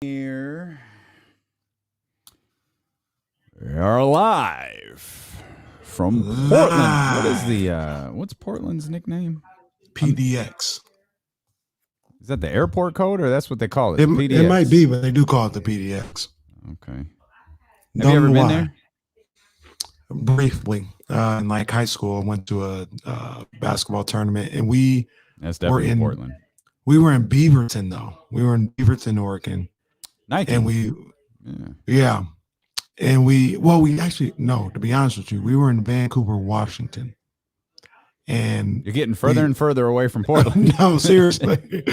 Here we are live from Portland. What is what's Portland's nickname? PDX. Is that the airport code, or that's what they call it? It might be, but they do call it the PDX. Okay. Have you ever been there? Briefly, in like high school, I went to a basketball tournament, and that's definitely in Portland. We were in Beaverton, though. We were in Beaverton, Oregon. Nike. And to be honest with you, we were in Vancouver, Washington. And you're getting further and further away from Portland. No, seriously.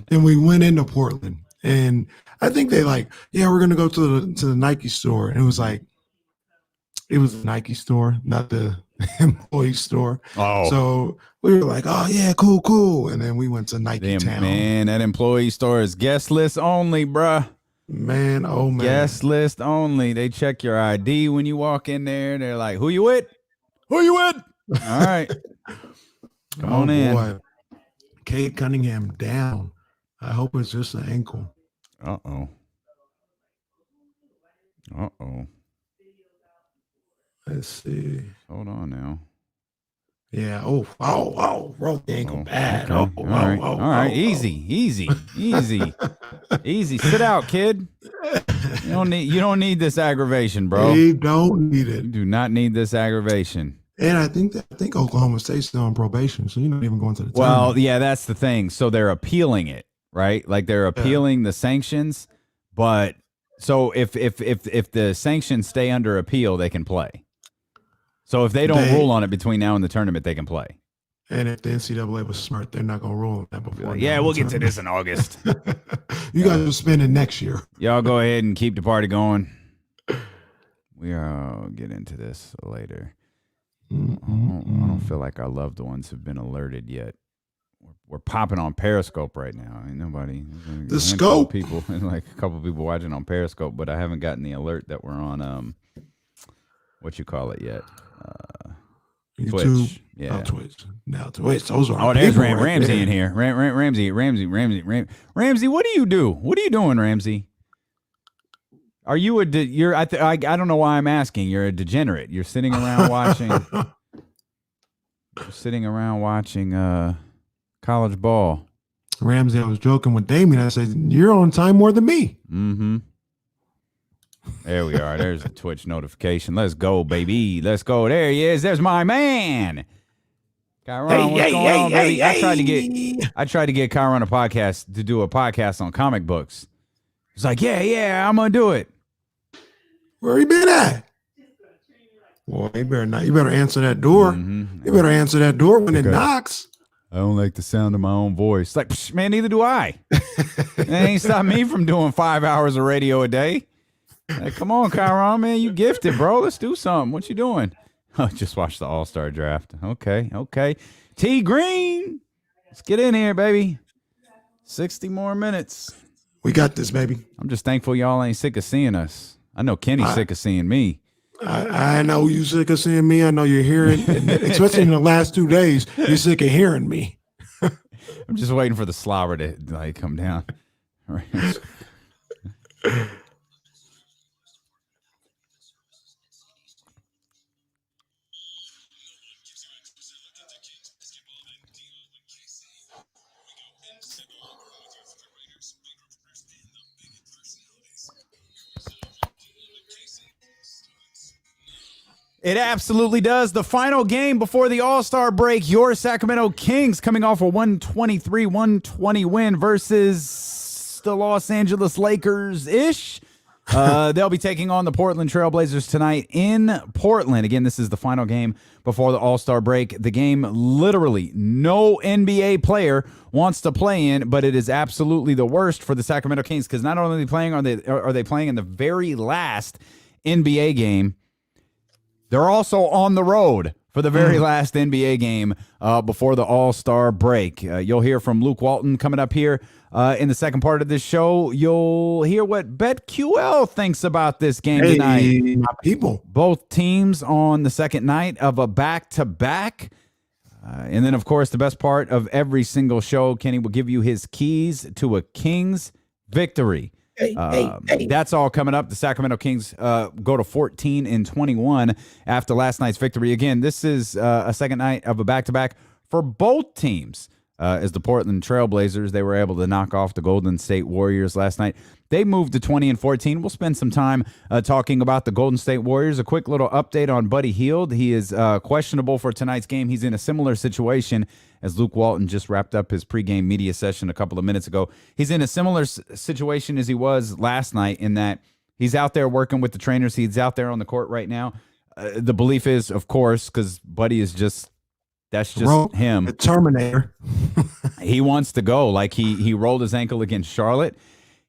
And we went into Portland, and I think they we're going to go to the Nike store. And it was the Nike store, not the employee store. Oh. So we were like, oh yeah, cool. And then we went to Nike Town. Man, that employee store is guest list only, bruh. Man, oh man. Guest list only. They check your ID when you walk in there. They're like, who you with? Who you with? All right. Come on in. Boy. Cade Cunningham down. I hope it's just an ankle. Uh-oh. Let's see. Hold on now. Yeah. Broke the ankle bad. Okay. All right. Easy. Sit out, kid. You don't need this aggravation, bro. You don't need it. You do not need this aggravation. And I think Oklahoma State's still on probation, so you're not even going to the tournament. Well, yeah, that's the thing. So they're appealing it, right? Like they're appealing the sanctions, but so if the sanctions stay under appeal, they can play. So if they don't rule on it between now and the tournament, they can play. And if the NCAA was smart, they're not going to rule on that before. Yeah, we'll get to this in August. You guys will spend it next year. Y'all go ahead and keep the party going. We'll get into this later. I don't feel like our loved ones have been alerted yet. We're popping on Periscope right now. Ain't nobody. The scope. People, like a couple people watching on Periscope, but I haven't gotten the alert that we're on what you call it yet. YouTube. Twitch. Yeah. Oh, Twitch. Now Twitch. Those are there's Ramsey in here. Ramsey, what do you do? What are you doing, Ramsey? Are you I don't know why I'm asking. You're a degenerate. You're sitting around watching. College ball. Ramsey, I was joking with Damien. I said, you're on time more than me. Mm-hmm. There we are. There's the Twitch notification. Let's go, baby. Let's go. There he is. There's my man. Kyron, what's going on, baby? I tried to get Kyron to do a podcast on comic books. He's like, yeah, I'm gonna do it. Where you been at? Well, you better answer that door. Mm-hmm. You better answer that door when it knocks. I don't like the sound of my own voice. Like, man, neither do I. It ain't stopped me from doing 5 hours of radio a day. Like, come on, Kyron, man, you gifted, bro. Let's do something. What you doing? Oh, just watch the All-Star draft. Okay. T Green, let's get in here, baby. 60 more minutes. We got this, baby. I'm just thankful y'all ain't sick of seeing us. I know Kenny's sick of seeing me. I know you sick of seeing me. I know you're hearing, especially in the last 2 days, you're sick of hearing me. I'm just waiting for the slobber to come down. All right. It absolutely does. The final game before the All-Star break, your Sacramento Kings coming off a 123-120 win versus the Los Angeles Lakers-ish. They'll be taking on the Portland Trailblazers tonight in Portland. Again, this is the final game before the All-Star break. The game, literally, no NBA player wants to play in, but it is absolutely the worst for the Sacramento Kings because not only are they playing in the very last NBA game, they're also on the road for the very last NBA game before the All-Star break. You'll hear from Luke Walton coming up here in the second part of this show. You'll hear what BetQL thinks about this game tonight. My people. Both teams on the second night of a back-to-back. And then, of course, the best part of every single show, Kenny will give you his keys to a Kings victory. That's all coming up. The Sacramento Kings go to 14-21 after last night's victory. Again, this is a second night of a back-to-back for both teams. As the Portland Trailblazers, they were able to knock off the Golden State Warriors last night. They moved to 20-14. We'll spend some time talking about the Golden State Warriors. A quick little update on Buddy Hield. He is questionable for tonight's game. He's in a similar situation as Luke Walton just wrapped up his pregame media session a couple of minutes ago. He's in a similar situation as he was last night in that he's out there working with the trainers. He's out there on the court right now. The belief is, of course, because Buddy is just him. The Terminator. He wants to go. Like he rolled his ankle against Charlotte.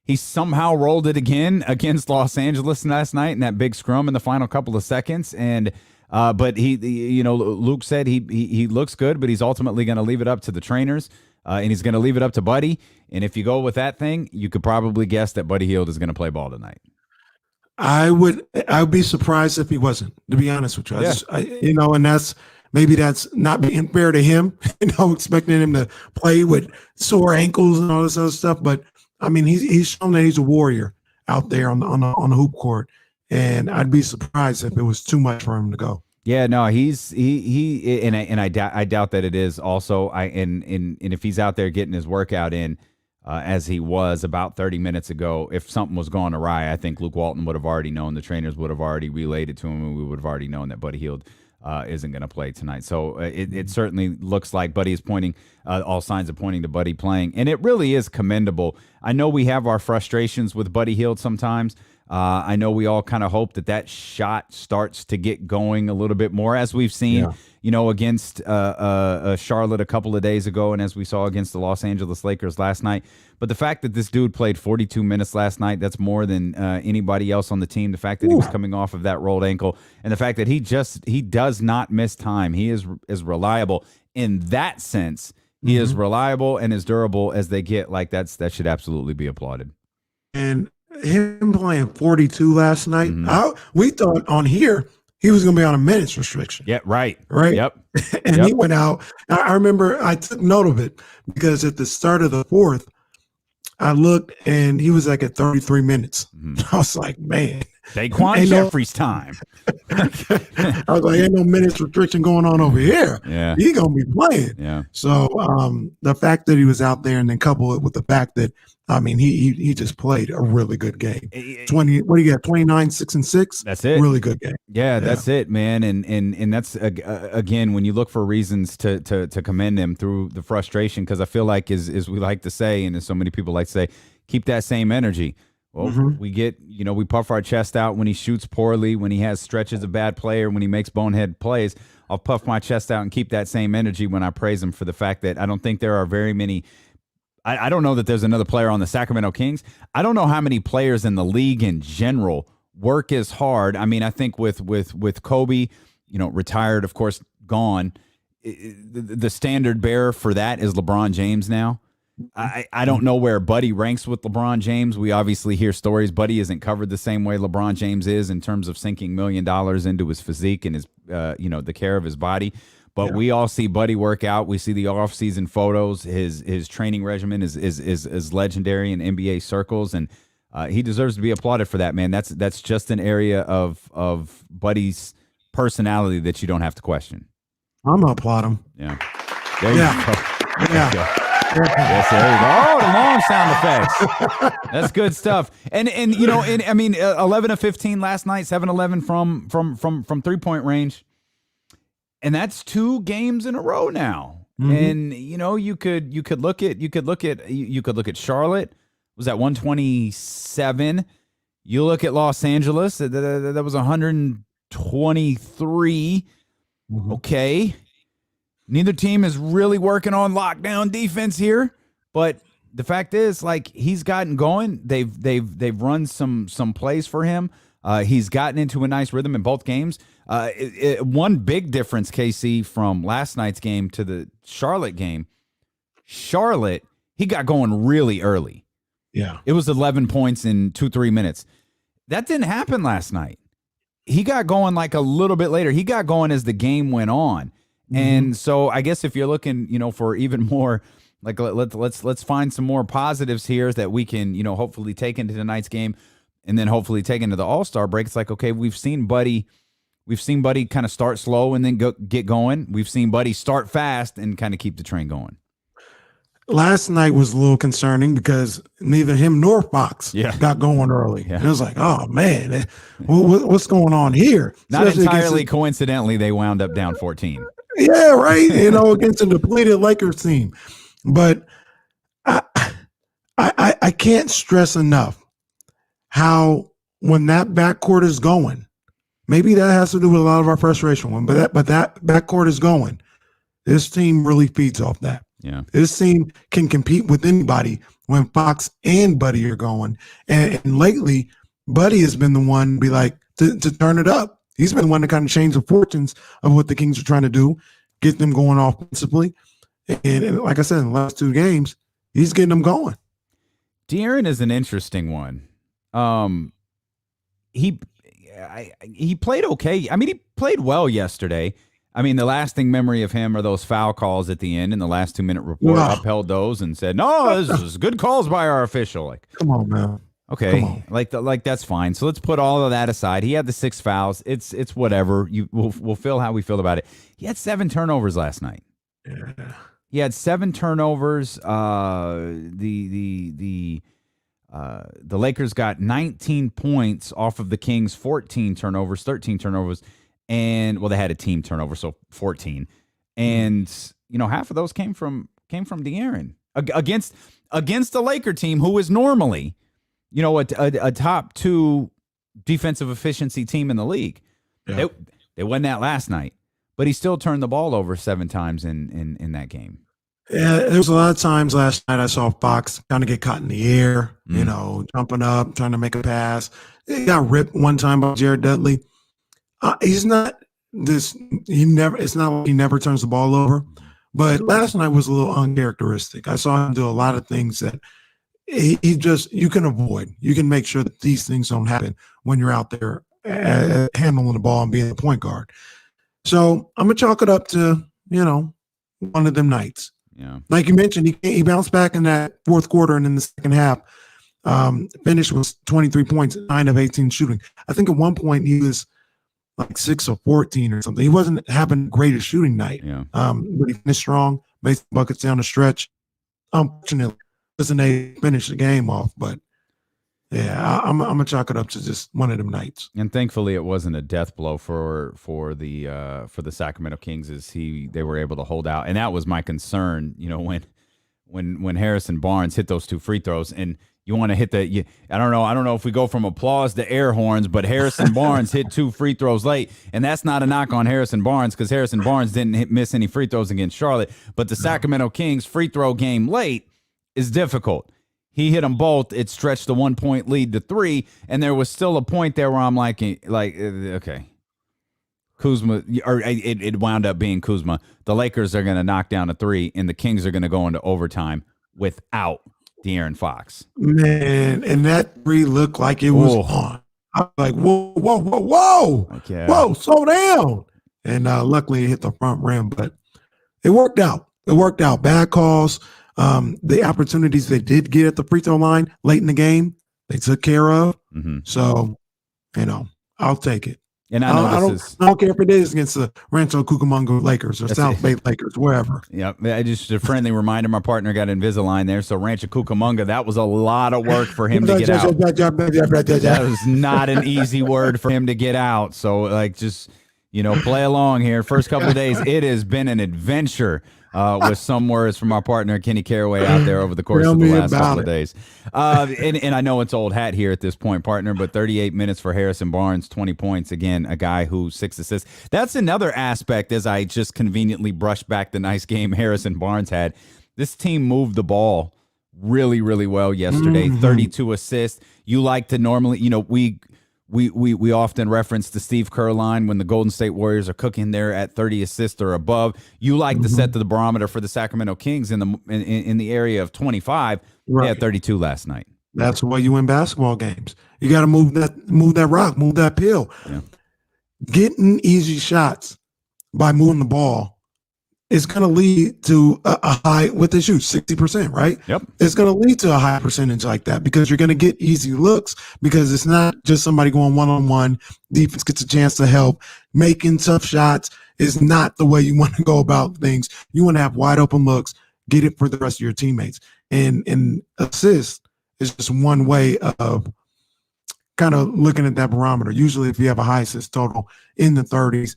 He somehow rolled it again against Los Angeles last night in that big scrum in the final couple of seconds. And but Luke said he looks good, but he's ultimately going to leave it up to the trainers, and he's going to leave it up to Buddy. And if you go with that thing, you could probably guess that Buddy Hield is going to play ball tonight. I would be surprised if he wasn't, to be honest with you. And maybe that's not being fair to him, expecting him to play with sore ankles and all this other stuff. But I mean, he's shown that he's a warrior out there on the hoop court, and I'd be surprised if it was too much for him to go. Yeah, no, I doubt that it is. Also, and if he's out there getting his workout in, as he was about 30 minutes ago, if something was going awry, I think Luke Walton would have already known. The trainers would have already relayed it to him, and we would have already known that Buddy Hield isn't going to play tonight. So it certainly looks like Buddy is pointing, all signs are pointing to Buddy playing. And it really is commendable. I know we have our frustrations with Buddy Hield sometimes. I know we all kind of hope that shot starts to get going a little bit more, as we've seen, against Charlotte a couple of days ago, and as we saw against the Los Angeles Lakers last night. But the fact that this dude played 42 minutes last night, that's more than anybody else on the team. The fact that he was coming off of that rolled ankle, and the fact that he does not miss time. He is reliable in that sense. He is reliable and as durable as they get. Like that should absolutely be applauded. And him playing 42 last night, we thought on here he was going to be on a minutes restriction. Yeah, right. Yep. And he went out. I remember I took note of it because at the start of the fourth, I looked and he was like at 33 minutes. I was like, man. Daquan Jeffries time. I was like, ain't no minutes restriction going on over here. Yeah. He's going to be playing. Yeah. So the fact that he was out there and then couple it with the fact that, I mean, he just played a really good game. 20, what do you got? 29, 6 and 6. That's it. Really good game. Yeah, that's it, man. And that's again, when you look for reasons to commend him through the frustration, because I feel like as we like to say, and as so many people like to say, keep that same energy. Well, we puff our chest out when he shoots poorly, when he has stretches of bad play, or when he makes bonehead plays. I'll puff my chest out and keep that same energy when I praise him for the fact that I don't think there are very many. I don't know that there's another player on the Sacramento Kings. I don't know how many players in the league in general work as hard. I mean, I think with Kobe, retired, of course, gone. The standard bearer for that is LeBron James now. I don't know where Buddy ranks with LeBron James. We obviously hear stories. Buddy isn't covered the same way LeBron James is in terms of sinking $1 million into his physique and his, the care of his body. But we all see Buddy work out. We see the off-season photos. His training regimen is legendary in NBA circles, and he deserves to be applauded for that, man. That's just an area of Buddy's personality that you don't have to question. I'm gonna applaud him. Yeah. There you go. Yeah. Yes, there you go. Oh, the long sound effects. That's good stuff. And 11 of 15 last night, 7-11 from 3-point range. And that's 2 games in a row now. And you could look at Charlotte, was that 127. You look at Los Angeles, that was 123. Okay. Neither team is really working on lockdown defense here, but the fact is, like, he's gotten going. They've run some plays for him. He's gotten into a nice rhythm in both games. One big difference, KC, from last night's game to the Charlotte game. Charlotte, he got going really early. Yeah, it was 11 points in 2-3 minutes. That didn't happen last night. He got going like a little bit later. He got going as the game went on. And so I guess if you're looking, for even more Like let's find some more positives here that we can, hopefully take into tonight's game, and then hopefully take into the All-Star break. It's like, okay, we've seen Buddy kind of start slow and then get going. We've seen Buddy start fast and kind of keep the train going. Last night was a little concerning because neither him nor Fox got going early. Yeah. And it was like, oh, man, what's going on here? Not entirely coincidentally, they wound up down 14. Yeah, right. Against a depleted Lakers team. But I can't stress enough how when that backcourt is going, maybe that has to do with a lot of our frustration. But that backcourt is going. This team really feeds off that. Yeah, this team can compete with anybody when Fox and Buddy are going. And lately, Buddy has been the one to be like to turn it up. He's been the one to kind of change the fortunes of what the Kings are trying to do, get them going offensively. And like I said, in the last 2 games, he's getting them going. De'Aaron is an interesting one. He played okay. I mean, he played well yesterday. I mean, the lasting memory of him are those foul calls at the end, and the last 2-minute report upheld those and said, "No, this is good calls by our official." Like, come on, man. Okay, like that's fine. So let's put all of that aside. He had the 6 fouls. It's whatever. We'll feel how we feel about it. He had 7 turnovers last night. Yeah. He had 7 turnovers. The Lakers got 19 points off of the Kings' 13 turnovers, and they had a team turnover, so 14. And half of those came from De'Aaron against the Laker team, who is normally a top 2 defensive efficiency team in the league. Yeah. They won that last night, but he still turned the ball over 7 times in that game. Yeah, there was a lot of times last night I saw Fox kind of get caught in the air, jumping up, trying to make a pass. He got ripped one time by Jared Dudley. He's not this. It's not like he never turns the ball over. But last night was a little uncharacteristic. I saw him do a lot of things that you can avoid. You can make sure that these things don't happen when you're out there handling the ball and being the point guard. So I'm gonna chalk it up to one of them nights. Yeah, like you mentioned, he bounced back in that fourth quarter, and in the second half, finished with 23 points, 9 of 18 shooting. I think at one point he was like 6 of 14 or something. He wasn't having the greatest shooting night. Yeah. But he finished strong, made some buckets down the stretch. Unfortunately, wasn't able to finish the game off, but yeah, I'm gonna chalk it up to just one of them nights. And thankfully, it wasn't a death blow for the Sacramento Kings as they were able to hold out. And that was my concern. When Harrison Barnes hit those 2 free throws, and you want to hit I don't know if we go from applause to air horns, but Harrison Barnes hit 2 free throws late, and that's not a knock on Harrison Barnes because Harrison Barnes didn't miss any free throws against Charlotte. But the Sacramento Kings free throw game late is difficult. He hit them both. It stretched the 1-point lead to 3, and there was still a point there where I'm like, okay, Kuzma, or it wound up being Kuzma. The Lakers are going to knock down a 3, and the Kings are going to go into overtime without De'Aaron Fox. Man, and that 3 looked like it was on. I was like, whoa, okay. Whoa, slow down. And luckily it hit the front rim, but it worked out. Bad calls. The opportunities they did get at the free throw line late in the game, they took care of. Mm-hmm. So, I'll take it. And I don't care if it is against the Rancho Cucamonga Lakers or South Bay Lakers, wherever. Yeah, just a friendly reminder. My partner got Invisalign there, so Rancho Cucamonga, that was a lot of work for him to get out. That was not an easy word for him to get out. So, just play along here. First couple of days, it has been an adventure. With some words from our partner Kenny Caraway out there over the course of the last couple of days. And I know it's old hat here at this point, partner, but 38 minutes for Harrison Barnes, 20 points. Again, a guy who 6 assists. That's another aspect as I just conveniently brushed back the nice game Harrison Barnes had. This team moved the ball really, really well yesterday. 32 assists. You like to normally, we often reference the Steve Kerr line when the Golden State Warriors are cooking there at 30 assists or above. You like to set the barometer for the Sacramento Kings in the area of 25. Right. They had 32 last night. That's why you win basketball games. You got to move that rock, move that pill. Yeah. Getting easy shots by moving the ball it's going to lead to a high, what they shoot, 60%, right? Yep. It's going to lead to a high percentage like that because you're going to get easy looks because it's not just somebody going one-on-one. Defense gets a chance to help. Making tough shots is not the way you want to go about things. You want to have wide open looks, get it for the rest of your teammates. And assist is just one way of kind of looking at that barometer. Usually if you have a high assist total in the 30s,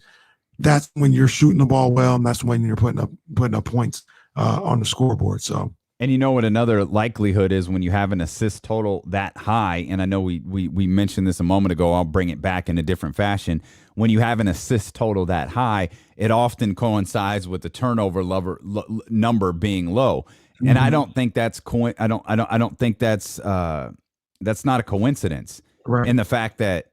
that's when you're shooting the ball well, and that's when you're putting up points on the scoreboard. So, and you know what another likelihood is when you have an assist total that high, and I know we mentioned this a moment ago, I'll bring it back in a different fashion. When you have an assist total that high, it often coincides with the turnover number being low. And I don't think that's I don't think that's not a coincidence. Right. In the fact that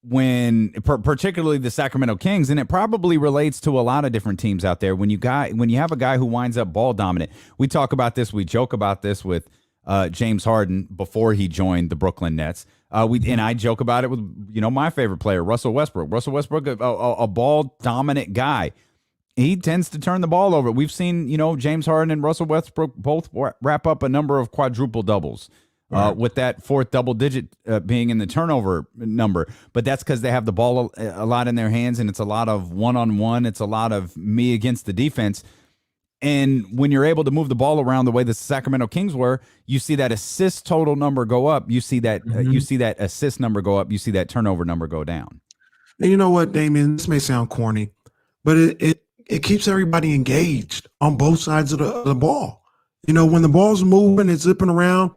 when particularly the Sacramento Kings, and it probably relates to a lot of different teams out there, when you have a guy who winds up ball dominant, we talk about this, we joke about this with James Harden before he joined the Brooklyn Nets. And I joke about it with my favorite player, Russell Westbrook. Russell Westbrook, a ball dominant guy. He tends to turn the ball over. We've seen James Harden and Russell Westbrook both wrap up a number of quadruple doubles. With that fourth double digit being in the turnover number. But that's because they have the ball a lot in their hands, and it's a lot of one-on-one. It's a lot of me against the defense. And when you're able to move the ball around the way the Sacramento Kings were, you see that assist total number go up. You see that you see that assist number go up. You see that turnover number go down. And you know what, Damien? This may sound corny, but it keeps everybody engaged on both sides of the ball. When the ball's moving, it's zipping around,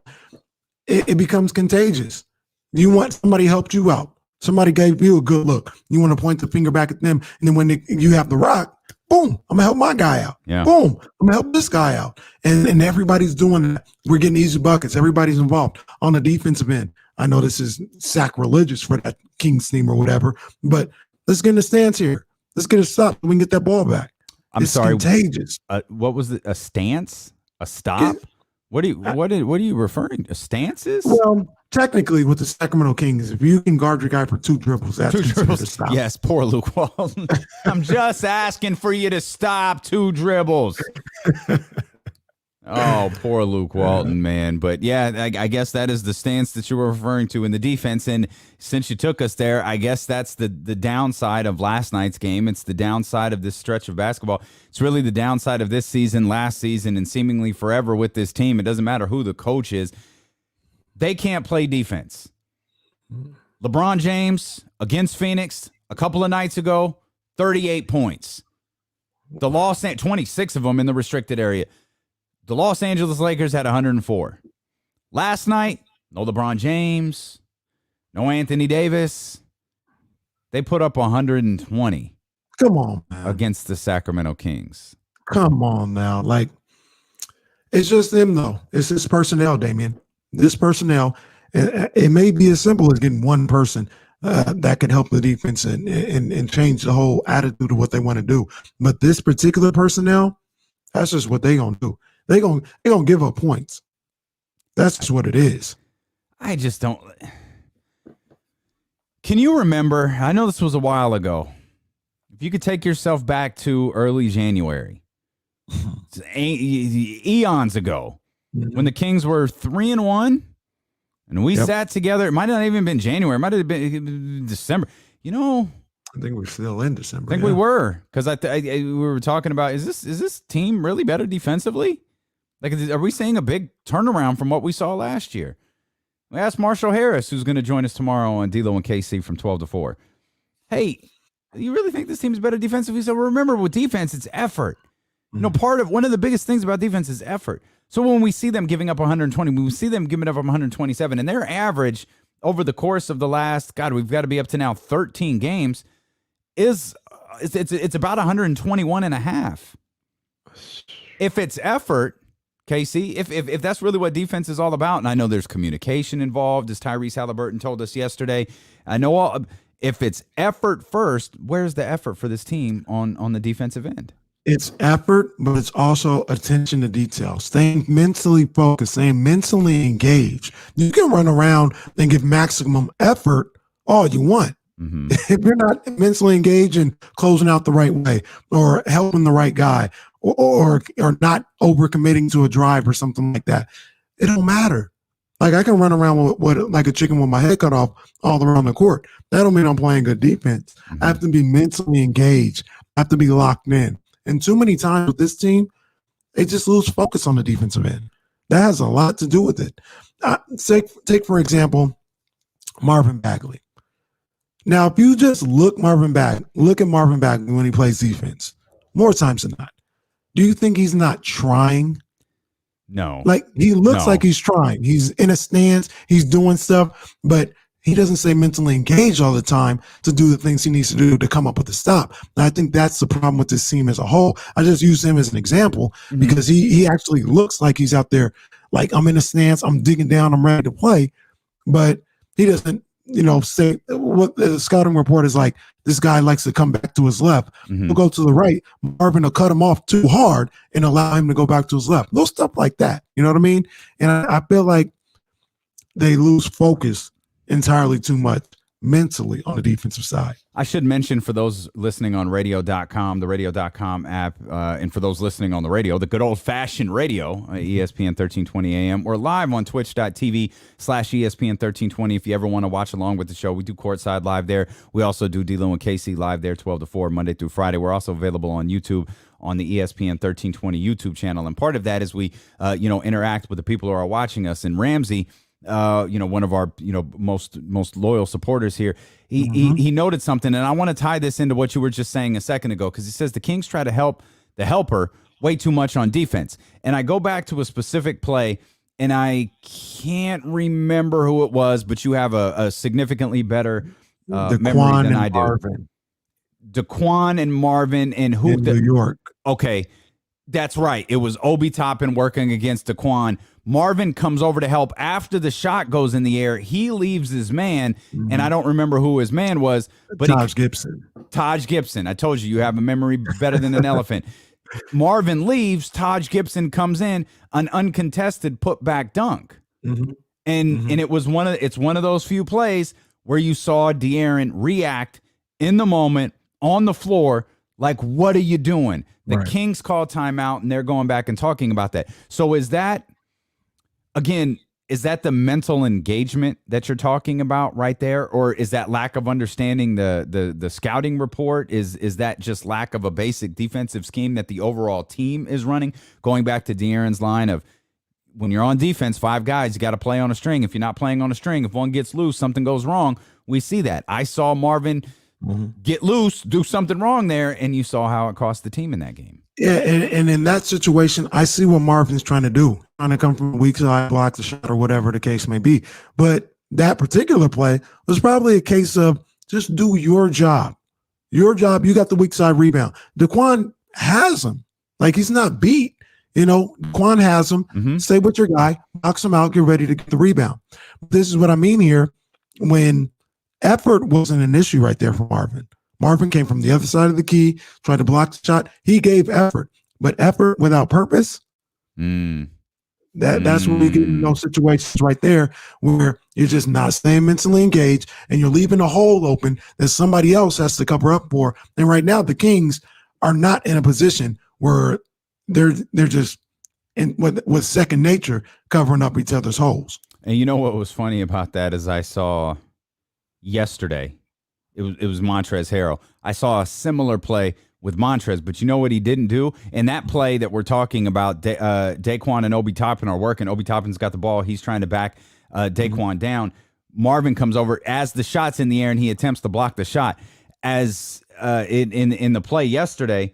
it becomes contagious. You want somebody helped you out. Somebody gave you a good look. You want to point the finger back at them. And then when you have the rock, boom, I'm going to help my guy out. Yeah. Boom, I'm going to help this guy out. And everybody's doing that. We're getting easy buckets. Everybody's involved on the defensive end. I know this is sacrilegious for that Kings team or whatever, but let's get in the stance here. Let's get a stop so we can get that ball back. It's contagious. What was it? A stance? A stop? What are you referring to? Stances? Well, technically, with the Sacramento Kings, if you can guard your guy for two dribbles, that's considered a stop. Yes, poor Luke Walton. I'm just asking for you to stop 2 dribbles. Oh, poor Luke Walton, man. But yeah, I guess that is the stance that you were referring to in the defense. And since you took us there, I guess that's the downside of last night's game. It's the downside of this stretch of basketball. It's really the downside of this season, last season, and seemingly forever with this team. It doesn't matter who the coach is. They can't play defense. LeBron James against Phoenix a couple of nights ago, 38 points. 26 of them in the restricted area. The Los Angeles Lakers had 104. Last night, no LeBron James, no Anthony Davis. They put up 120. Come on, man. Against the Sacramento Kings. Come on now. Like, it's just them, though. It's this personnel, Damien. This personnel, it may be as simple as getting one person that can help the defense and change the whole attitude of what they want to do. But this particular personnel, that's just what they're going to do. They're gonna give up points. That's just what it is. I just don't. Can you remember? I know this was a while ago. If you could take yourself back to early January, eons ago, when the Kings were 3-1, and we sat together. It might not even been January. It might have been December. I think we're still in December. I think we were, because we were talking about is this team really better defensively? Like, are we seeing a big turnaround from what we saw last year? We asked Marshall Harris, who's going to join us tomorrow on D-Lo and KC from 12 to 4. Hey, you really think this team's better defensively? So remember, with defense, it's effort. One of the biggest things about defense is effort. So when we see them giving up 120, when we see them giving up 127, and their average over the course of the last, we've got to be up to now 13 games, it's about 121 and a half. If it's effort, KC, if that's really what defense is all about, and I know there's communication involved, as Tyrese Halliburton told us yesterday. I know if it's effort first, where's the effort for this team on the defensive end? It's effort, but it's also attention to detail, staying mentally focused, staying mentally engaged. You can run around and give maximum effort all you want. Mm-hmm. If you're not mentally engaged and closing out the right way or helping the right guy or not overcommitting to a drive or something like that, it don't matter. Like I can run around with like a chicken with my head cut off all around the court. That don't mean I'm playing good defense. Mm-hmm. I have to be mentally engaged. I have to be locked in. And too many times with this team, they just lose focus on the defensive end. That has a lot to do with it. Take for example, Marvin Bagley. Now, if you just look at Marvin Bagley when he plays defense, more times than not, do you think he's not trying? No. Like he looks like he's trying. He's in a stance, he's doing stuff, but he doesn't stay mentally engaged all the time to do the things he needs to do to come up with a stop. And I think that's the problem with this team as a whole. I just use him as an example because he actually looks like he's out there, like I'm in a stance, I'm digging down, I'm ready to play, but he doesn't, say what the scouting report is like. This guy likes to come back to his left. He'll go to the right. Marvin will cut him off too hard and allow him to go back to his left. No stuff like that. You know what I mean? And I feel like they lose focus entirely too much mentally on the defensive side. I should mention for those listening on radio.com, the radio.com app, and for those listening on the radio, the good old-fashioned radio, ESPN 1320 AM. We're live on twitch.tv/ESPN 1320. If you ever want to watch along with the show, we do Courtside live there. We also do D-Lo and Casey live there 12 to 4, Monday through Friday. We're also available on YouTube on the ESPN 1320 YouTube channel. And part of that is we, interact with the people who are watching us. And Ramsey, one of our, most loyal supporters here, he noted something, and I want to tie this into what you were just saying a second ago, because he says the Kings try to help the helper way too much on defense. And I go back to a specific play, and I can't remember who it was, but you have a significantly better memory than I do. Marvin. Daquan and Marvin and who? In New York. Okay, that's right. It was Obi Toppin working against Daquan. Marvin comes over to help after the shot goes in the air. He leaves his man, and I don't remember who his man was. But Taj Gibson. Taj Gibson. I told you have a memory better than an elephant. Marvin leaves. Taj Gibson comes in, an uncontested putback dunk, and it was one of those few plays where you saw De'Aaron react in the moment on the floor. Like, what are you doing? The Kings call timeout, and they're going back and talking about that. So is that the mental engagement that you're talking about right there? Or is that lack of understanding the scouting report? Is that just lack of a basic defensive scheme that the overall team is running? Going back to De'Aaron's line of, when you're on defense, 5 guys, you got to play on a string. If you're not playing on a string, if one gets loose, something goes wrong. We see that. I saw Marvin get loose, do something wrong there, and you saw how it cost the team in that game. Yeah, and in that situation, I see what Marvin's trying to do, trying to come from a weak side, block the shot, or whatever the case may be. But that particular play was probably a case of just do your job. Your job, you got the weak side rebound. Daquan has him. Like, he's not beat. Daquan has him. Stay with your guy, knocks him out, get ready to get the rebound. This is what I mean here. When effort wasn't an issue right there for Marvin. Marvin came from the other side of the key, tried to block the shot. He gave effort, but effort without purpose, that's where we get in those situations right there where you're just not staying mentally engaged and you're leaving a hole open that somebody else has to cover up for. And right now, the Kings are not in a position where they're just in with second nature covering up each other's holes. And you know what was funny about that is I saw yesterday, it was Montrezl Harrell. I saw a similar play with Montrez, but you know what he didn't do? In that play that we're talking about, Daquan and Obi Toppin are working. Obi Toppin's got the ball. He's trying to back Daquan down. Marvin comes over as the shot's in the air, and he attempts to block the shot. As in the play yesterday,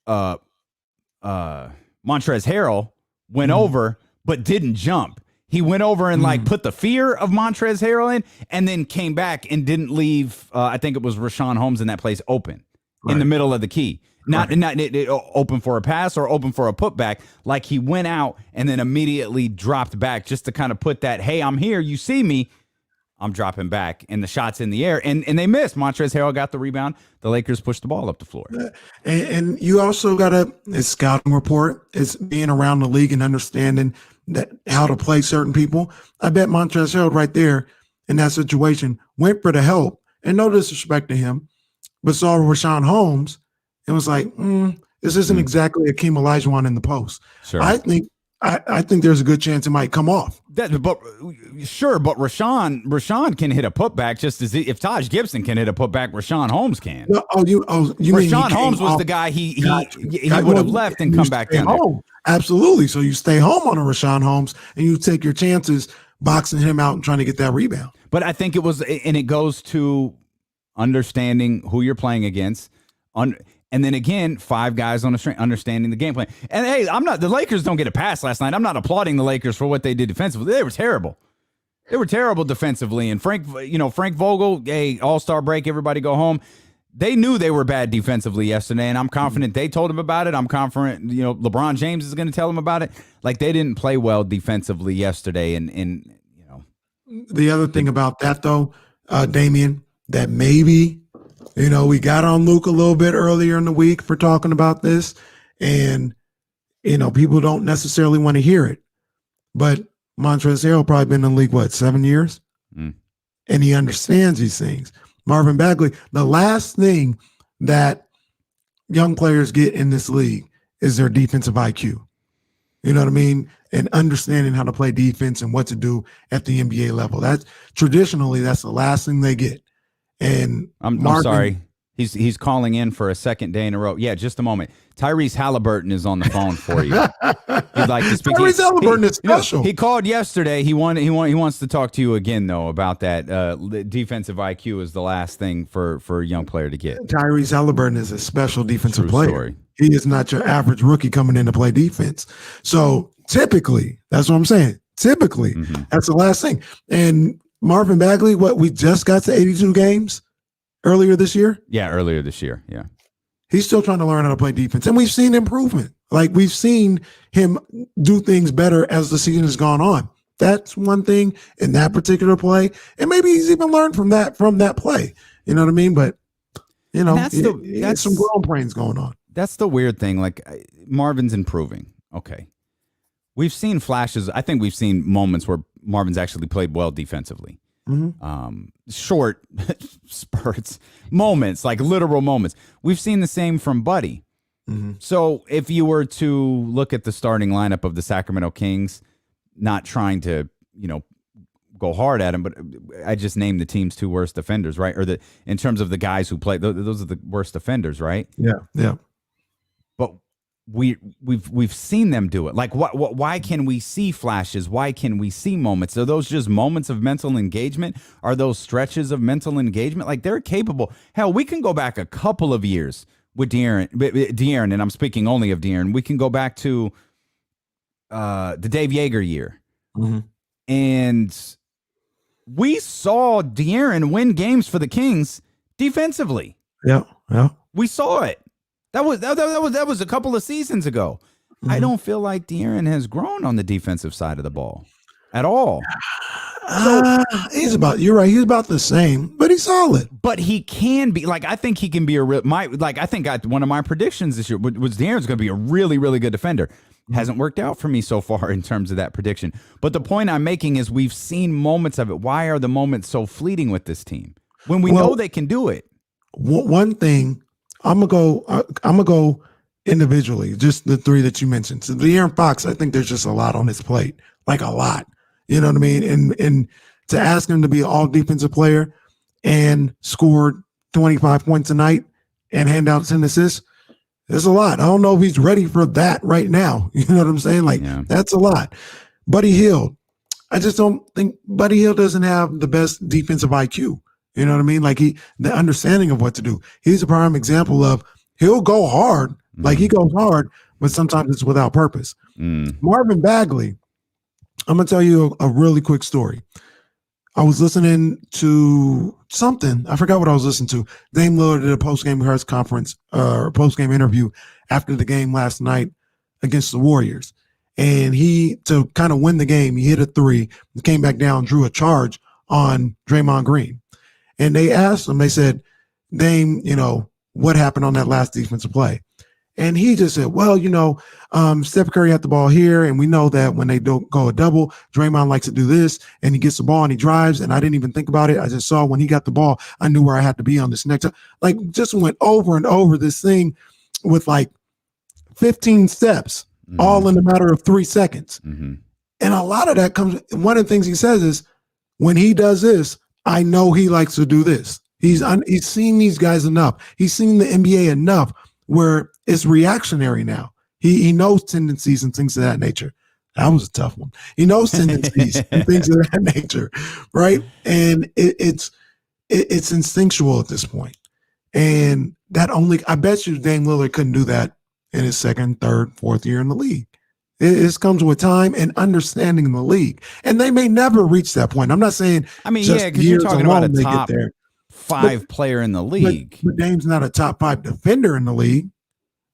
Montrezl Harrell went over but didn't jump. He went over and put the fear of Montrezl Harrell in, and then came back and didn't leave. I think it was Rashawn Holmes in that place open in the middle of the key, not open for a pass or open for a putback. Like, he went out and then immediately dropped back just to kind of put that, hey, I'm here, you see me, I'm dropping back, and the shot's in the air, and they missed. Montrezl Harrell got the rebound. The Lakers pushed the ball up the floor. And you also got a scouting report. It's being around the league and understanding that how to play certain people. I bet Montrezl Harrell right there in that situation went for the help, and no disrespect to him, but saw Rashawn Holmes and was like, this isn't exactly Akeem Olajuwon in the post. Sure. I think there's a good chance it might come off. But Rashawn can hit a putback just as if Taj Gibson can hit a putback, Rashawn Holmes can. No, you mean Rashawn Holmes was the guy he would have left and come back down there. Absolutely. So you stay home on a Rashawn Holmes and you take your chances boxing him out and trying to get that rebound. But I think it goes to understanding who you're playing against, and then again, 5 guys on a string, understanding the game plan. And hey, the Lakers don't get a pass last night. I'm not applauding the Lakers for what they did defensively. They were terrible. They were terrible defensively. And Frank Vogel, hey, all-star break, everybody go home. They knew they were bad defensively yesterday, and I'm confident they told him about it. I'm confident, LeBron James is going to tell them about it. Like, they didn't play well defensively yesterday. And the other thing about that, though, Damian, that maybe, we got on Luke a little bit earlier in the week for talking about this, and, people don't necessarily want to hear it. But Montrezl Harrell probably been in the league, 7 years? And he understands these things. Marvin Bagley, the last thing that young players get in this league is their defensive IQ. You know what I mean? And understanding how to play defense and what to do at the NBA level. That's the last thing they get. And I'm sorry. He's calling in for a second day in a row. Yeah, just a moment. Tyrese Halliburton is on the phone for you. He'd like to speak. Tyrese Halliburton is special. He called yesterday. He wants to talk to you again though about that. Defensive IQ is the last thing for a young player to get. Tyrese Halliburton is a special defensive True player. Story. He is not your average rookie coming in to play defense. So typically, that's what I'm saying. Typically, that's the last thing. And Marvin Bagley, we just got to 82 games earlier this year? Yeah, earlier this year. Yeah. He's still trying to learn how to play defense. And we've seen improvement. Like, we've seen him do things better as the season has gone on. That's one thing in that particular play. And maybe he's even learned from that play. You know what I mean? But, that's some grown brains going on. That's the weird thing. Like, Marvin's improving. Okay. We've seen flashes. I think we've seen moments where Marvin's actually played well defensively. Short spurts, moments, like literal moments. We've seen the same from Buddy. So if you were to look at the starting lineup of the Sacramento Kings, not trying to, go hard at him, but I just named the team's 2 worst defenders, right? Or in terms of the guys who play, those are the worst defenders, right? Yeah. But we've seen them do it. Like, why can we see flashes? Why can we see moments? Are those just moments of mental engagement? Are those stretches of mental engagement? Like, they're capable. Hell, we can go back a couple of years with De'Aaron, and I'm speaking only of De'Aaron. We can go back to the Dave Yeager year. And we saw De'Aaron win games for the Kings defensively. Yeah. We saw it. That was a couple of seasons ago. I don't feel like De'Aaron has grown on the defensive side of the ball at all. You're right. He's about the same, but he's solid. But he can be, like, I think he can be one of my predictions this year was De'Aaron's going to be a really, really good defender. Hasn't worked out for me so far in terms of that prediction. But the point I'm making is we've seen moments of it. Why are the moments so fleeting with this team when we know they can do it? One thing, I'm gonna go individually, just the 3 that you mentioned. So De'Aaron Fox, I think there's just a lot on his plate, like a lot. You know what I mean? And to ask him to be an all defensive player and score 25 points a night and hand out 10 assists, there's a lot. I don't know if he's ready for that right now. You know what I'm saying? Like, That's a lot. Buddy Hield, I just don't think Buddy Hield doesn't have the best defensive IQ. You know what I mean? Like, the understanding of what to do. He's a prime example of he'll go hard, like he goes hard, but sometimes it's without purpose. Marvin Bagley, I'm going to tell you a really quick story. I was listening to something. I forgot what I was listening to. Dame Lillard did a post-game press conference or post-game interview after the game last night against the Warriors. And to kind of win the game, he hit a 3, came back down, drew a charge on Draymond Green. And they asked him, they said, Dame, what happened on that last defensive play? And he just said, well, Steph Curry had the ball here, and we know that when they don't go a double, Draymond likes to do this, and he gets the ball and he drives, and I didn't even think about it. I just saw when he got the ball, I knew where I had to be on this next. Like, just went over and over this thing with like 15 steps, all in a matter of 3 seconds. Mm-hmm. And a lot of that comes, one of the things he says is, when he does this, I know he likes to do this. He's seen these guys enough. He's seen the NBA enough where it's reactionary now. He knows tendencies and things of that nature. That was a tough one. He knows tendencies and things of that nature, right? And it's instinctual at this point. And I bet you Dame Lillard couldn't do that in his second, third, fourth year in the league. It comes with time and understanding the league. And they may never reach that point. I'm not saying because you're talking about a top 5 player in the league. But Dame's not a top 5 defender in the league,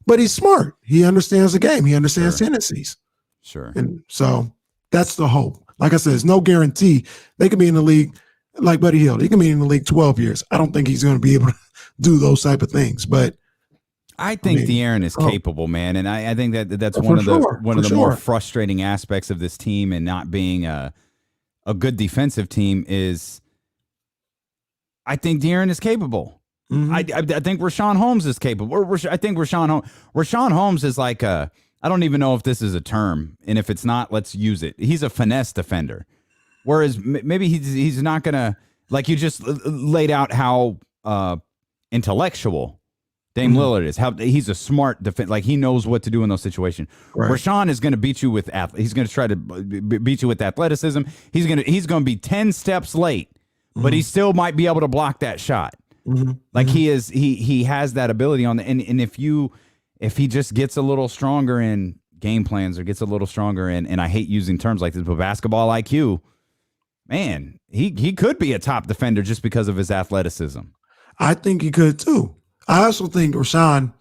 but he's smart. He understands the game. He understands tendencies. Sure. And so that's the hope. Like I said, there's no guarantee. They could be in the league like Buddy Hield. He can be in the league 12 years. I don't think he's going to be able to do those type of things, but I think De'Aaron is capable, man, and I think that's one of the more frustrating aspects of this team and not being a good defensive team is I think De'Aaron is capable. Mm-hmm. I think Rashawn Holmes is capable. I think Rashawn Holmes is like I don't even know if this is a term, and if it's not, let's use it. He's a finesse defender, whereas maybe he's not gonna, like you just laid out how intellectual Dame Lillard is. How he's a smart defense, like he knows what to do in those situations. Right. Rashawn is going to beat you with he's going to try to beat you with athleticism. He's going to be 10 steps late, but he still might be able to block that shot. Like he has that ability on the and if he just gets a little stronger in game plans or gets a little stronger in, and I hate using terms like this, but basketball IQ, man, he could be a top defender just because of his athleticism. I think he could too. I also think Rashawn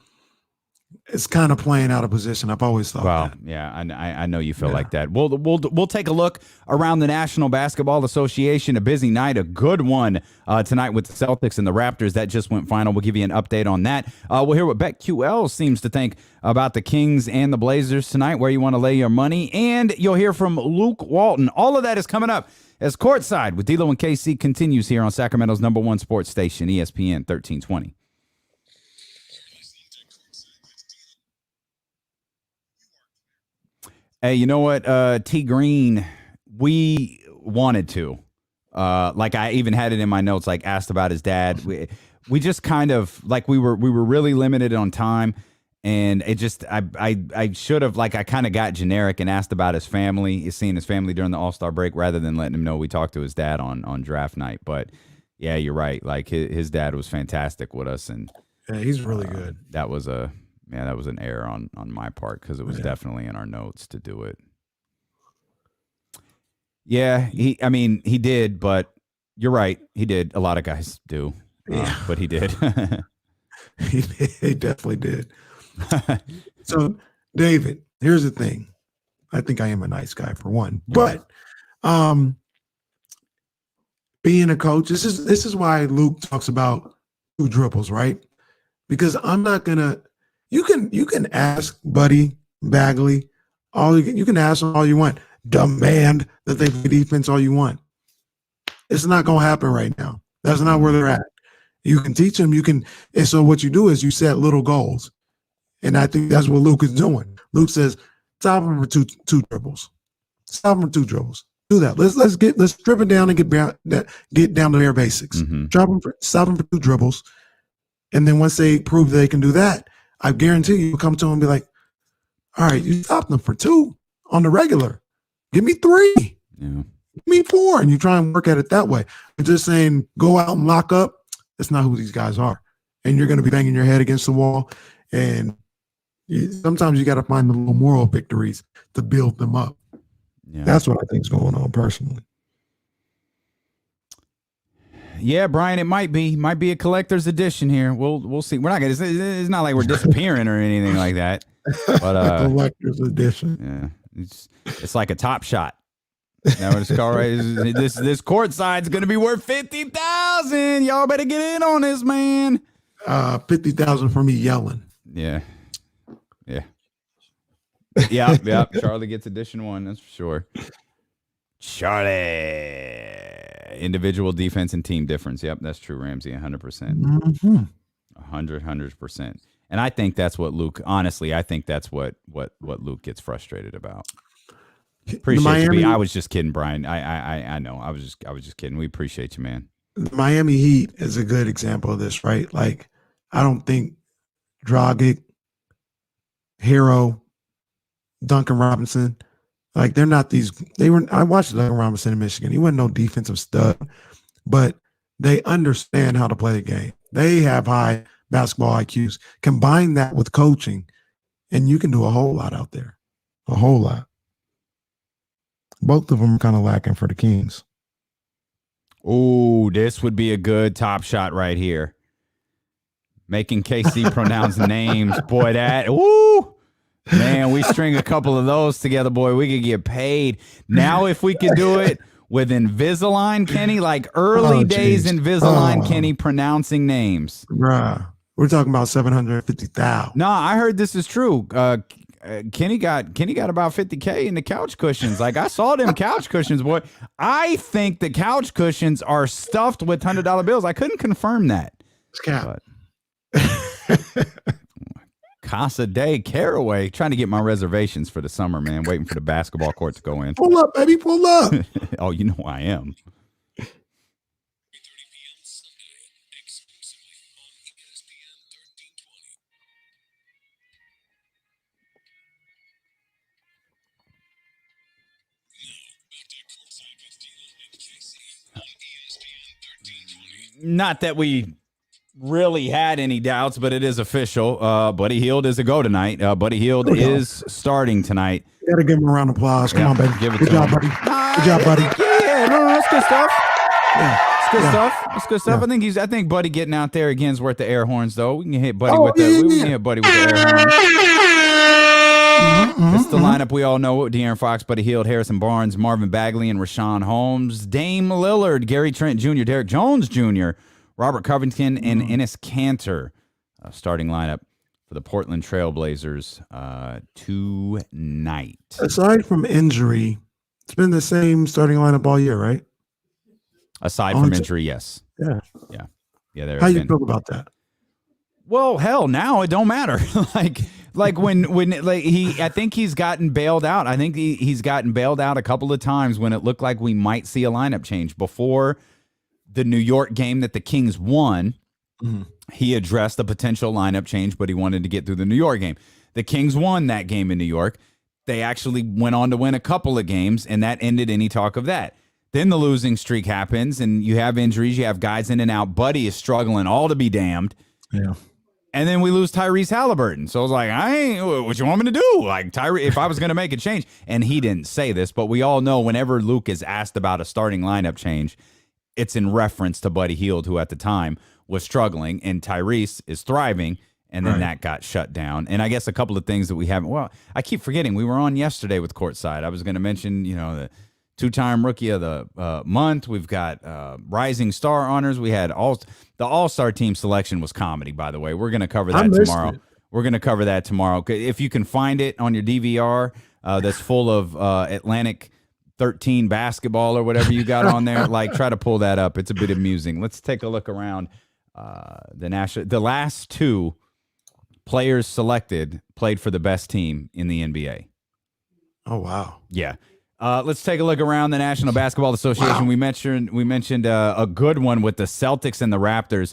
is kind of playing out of position. I've always thought that. Yeah, I know you feel like that. We'll take a look around the National Basketball Association. A busy night, a good one tonight with the Celtics and the Raptors. That just went final. We'll give you an update on that. We'll hear what BetQL seems to think about the Kings and the Blazers tonight, where you want to lay your money. And you'll hear from Luke Walton. All of that is coming up as Courtside with D'Lo and KC continues here on Sacramento's #1 sports station, ESPN 1320. Hey, you know what, T Green, we wanted to. Like I even had it in my notes, like asked about his dad. We just kind of, like we were really limited on time, and it just, I should have, like I kind of got generic and asked about his family, seeing his family during the All-Star break rather than letting him know we talked to his dad on draft night. But yeah, you're right. Like his dad was fantastic with us, and yeah, he's really good. That was an error on my part because it was definitely in our notes to do it. Yeah, he did, but you're right. He did. A lot of guys do, but he did. He definitely did. So, David, here's the thing. I think I am a nice guy for one, but being a coach, this is why Luke talks about 2 dribbles, right? Because I'm not gonna. You can ask Buddy Bagley you can ask them all you want. Demand that they play defense all you want. It's not gonna happen right now. That's not where they're at. You can teach them. And so what you do is you set little goals, and I think that's what Luke is doing. Luke says, "Stop him for two dribbles. Stop him for 2 dribbles. Do that. Let's strip it down and get down to their basics. Stop him for 2 dribbles, and then once they prove they can do that, I guarantee you'll come to him and be like, all right, you stopped them for 2 on the regular. Give me 3. Yeah. Give me 4. And you try and work at it that way. But just saying, go out and lock up, that's not who these guys are. And you're going to be banging your head against the wall. And sometimes you got to find the little moral victories to build them up. Yeah. That's what I think is going on personally. Yeah, Brian, it might be a collector's edition here. We'll see. We're not gonna. It's not like we're disappearing or anything like that. But collector's edition. Yeah, it's like a Top Shot. Now what it's called, right? This Courtside's gonna be worth $50,000. Y'all better get in on this, man. 50,000 for me yelling. Yeah. Yeah. Yeah. Charlie gets edition 1. That's for sure. Charlie. Individual defense and team difference. Yep, that's true, Ramsey. 100%. Mm-hmm. 100%. And I think that's what Luke. Honestly, I think that's what Luke gets frustrated about. Appreciate you. I was just kidding, Brian. I know. I was just kidding. We appreciate you, man. The Miami Heat is a good example of this, right? Like, I don't think Dragic, Hero, Duncan Robinson, like they're not these. I watched Duncan Robinson in Michigan. He wasn't no defensive stud, but they understand how to play the game. They have high basketball IQs. Combine that with coaching, and you can do a whole lot out there. A whole lot. Both of them are kind of lacking for the Kings. Oh, this would be a good top shot right here. Making KC pronounce names. Boy, that, ooh. Man, we string a couple of those together, boy. We could get paid. Now, if we could do it with Invisalign, Kenny, like early days Invisalign, Kenny pronouncing names. Bruh, we're talking about 750,000. No, I heard this is true. Kenny got about 50K in the couch cushions. Like, I saw them couch cushions, boy. I think the couch cushions are stuffed with $100 bills. I couldn't confirm that. It's cap. Casa de Caraway, trying to get my reservations for the summer, man. Waiting for the basketball court to go in. Pull up, baby, pull up. Oh, you know I am. Not that we really had any doubts, but it is official. Buddy Hield is a go tonight. Buddy Hield is starting tonight. You gotta give him a round of applause. Come on, baby. Give it Good to job, him. buddy. Good job, buddy. Yeah, no, that's good stuff. Yeah. It's good stuff. It's good stuff. Yeah. I think Buddy getting out there again is worth the air horns, though. We can hit Buddy with the we can hit Buddy with the air horns. It's the lineup we all know: De'Aaron Fox, Buddy Hield, Harrison Barnes, Marvin Bagley, and Rashawn Holmes. Dame Lillard, Gary Trent Jr., Derek Jones Jr., Robert Covington, and Enes Kanter. Starting lineup for the Portland Trailblazers tonight. Aside from injury, it's been the same starting lineup all year, right? Aside from injury, yes. Yeah. How you feel about that? Well, hell, now it don't matter. like when I think he's gotten bailed out. I think he's gotten bailed out a couple of times when it looked like we might see a lineup change. Before the New York game that the Kings won, he addressed the potential lineup change, but he wanted to get through the New York game. The Kings won that game in New York. They actually went on to win a couple of games, and that ended any talk of that. Then the losing streak happens, and you have injuries. You have guys in and out. Buddy is struggling all to be damned. Yeah. And then we lose Tyrese Halliburton. So I was like, what you want me to do? Like, if I was going to make a change. And he didn't say this, but we all know whenever Luke is asked about a starting lineup change, it's in reference to Buddy Hield, who at the time was struggling, and Tyrese is thriving. And then that got shut down. And I guess a couple of things that we haven't. Well, I keep forgetting. We were on yesterday with Courtside. I was going to mention, the two-time rookie of the month. We've got rising star honors. We had the all-star team selection was comedy, by the way. We're going to cover that tomorrow. We're going to cover that tomorrow. If you can find it on your DVR that's full of Atlantic 13 basketball or whatever you got on there, try to pull that up. It's a bit amusing. Let's take a look around the last two players selected played for the best team in the NBA. Oh, wow. Yeah. Let's take a look around the National Basketball Association. Wow. We mentioned a good one with the Celtics and the Raptors.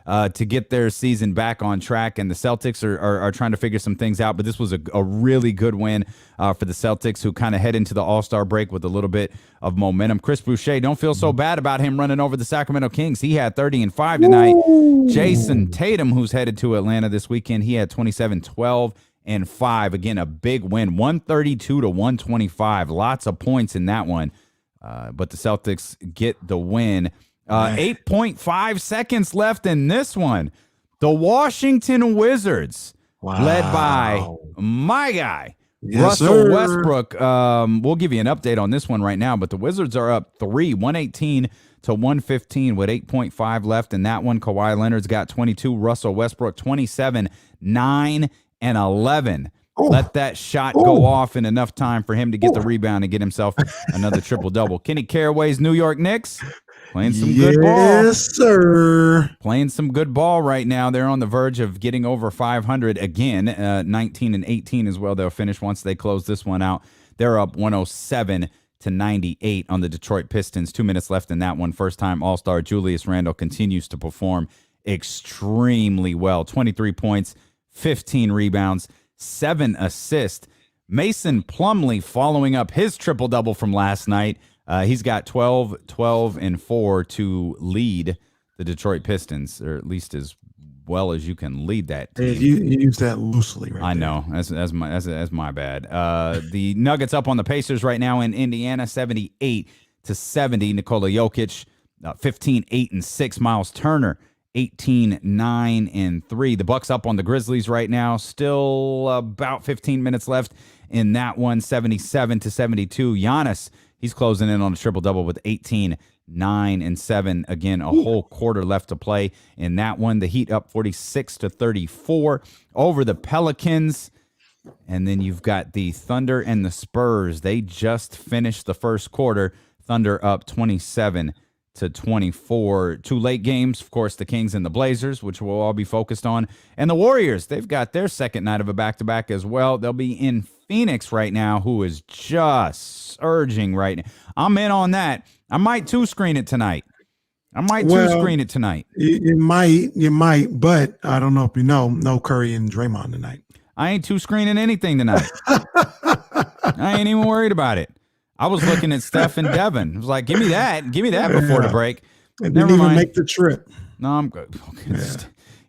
To get their season back on track, and the Celtics are trying to figure some things out. But this was a really good win for the Celtics, who kind of head into the All-Star break with a little bit of momentum. Chris Boucher, don't feel so bad about him running over the Sacramento Kings. He had 30 and 5 tonight. Ooh. Jason Tatum, who's headed to Atlanta this weekend, he had 27, 12. And 5. Again, a big win, 132 to 125. Lots of points in that one. But the Celtics get the win. 8.5 seconds left in this one. The Washington Wizards, led by my guy, Yes, Russell sir. Westbrook, we'll give you an update on this one right now, but the Wizards are up 118 to 115 with 8.5 left in that one. Kawhi Leonard's got 22. Russell Westbrook, 27, 9, and 11. Oh. Let that shot go off in enough time for him to get the rebound and get himself another triple-double. Kenny Caraway's New York Knicks playing some good ball. Yes, sir. Playing some good ball right now. They're on the verge of getting over 500 again. 19 and 18 as well. They'll finish once they close this one out. They're up 107 to 98 on the Detroit Pistons. 2 minutes left in that one. First-time All-Star Julius Randle continues to perform extremely well. 23 points, 15 rebounds, 7 assists. Mason Plumlee following up his triple-double from last night. He's got 12, 12, and 4 to lead the Detroit Pistons, or at least as well as you can lead that team. You use that loosely, right? I know. That's my bad. The Nuggets up on the Pacers right now in Indiana, 78 to 70. Nikola Jokic, 15, 8, and 6. Miles Turner, 18, 9, and 3. The Bucks up on the Grizzlies right now. Still about 15 minutes left in that one, 77 to 72. Giannis, he's closing in on a triple-double with 18, 9, and 7. Again, a whole quarter left to play in that one. The Heat up 46 to 34 over the Pelicans. And then you've got the Thunder and the Spurs. They just finished the first quarter. Thunder up 27 to 24. 2 late games, of course, the Kings and the Blazers, which we'll all be focused on. And the Warriors, they've got their second night of a back-to-back as well. They'll be in Phoenix right now, who is just surging right now. I'm in on that. I might two-screen it tonight. You might, but I don't know if you know, no Curry and Draymond tonight. I ain't two-screening anything tonight. I ain't even worried about it. I was looking at Steph and Devin. I was like, give me that before the break. Never mind. Make the trip. No, I'm good.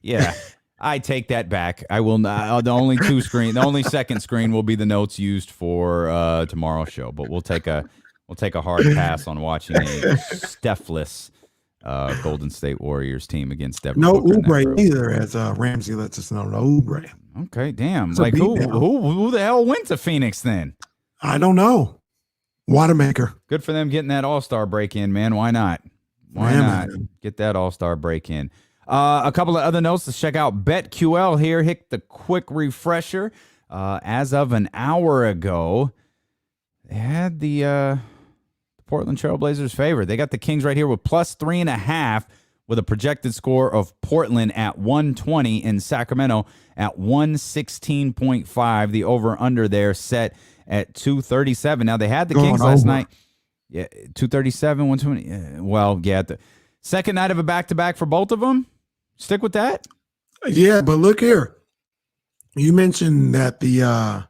Yeah. I take that back. I will not. The only second screen will be the notes used for tomorrow's show. But we'll take a hard pass on watching a Stephless Golden State Warriors team against Devin. No Oubre either, as Ramsey lets us know. No Oubre. Okay, damn. It's like who the hell went to Phoenix then? I don't know. Watermaker. Good for them getting that All-Star break in, man. Why not? Man. Get that All-Star break in. A couple of other notes. Let's check out BetQL here. Hit the quick refresher. As of an hour ago, they had the Portland Trailblazers favored. They got the Kings right here with plus 3.5 with a projected score of Portland at 120 and Sacramento at 116.5. The over-under there set at 237. Now, they had the Kings last night. Yeah, 237, 120. Well, yeah, the second night of a back-to-back for both of them. Stick with that. Yeah, but look here. You mentioned that the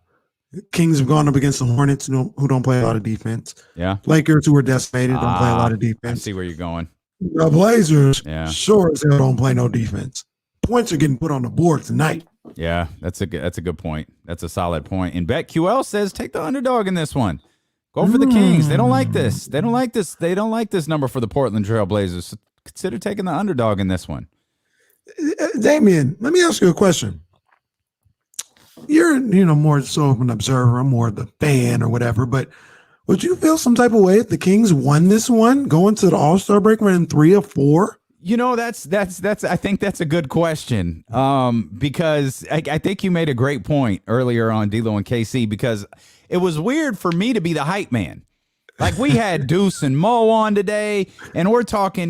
Kings have gone up against the Hornets who don't play a lot of defense. Yeah. Lakers, who are decimated, don't play a lot of defense. I see where you're going. The Blazers, sure as hell don't play no defense. Points are getting put on the board tonight. Yeah, that's a good point. That's a solid point. And BetQL says take the underdog in this one. Go for the Kings. They don't like this. They don't like this number for the Portland Trailblazers. So consider taking the underdog in this one. Damian, let me ask you a question. You're, more so of an observer. I'm more the fan or whatever, but would you feel some type of way if the Kings won this one, going to the All-Star break winning 3 or 4? That's I think that's a good question. Because I think you made a great point earlier on D'Lo and KC, because it was weird for me to be the hype man. Like, we had Deuce and Mo on today, and we're talking,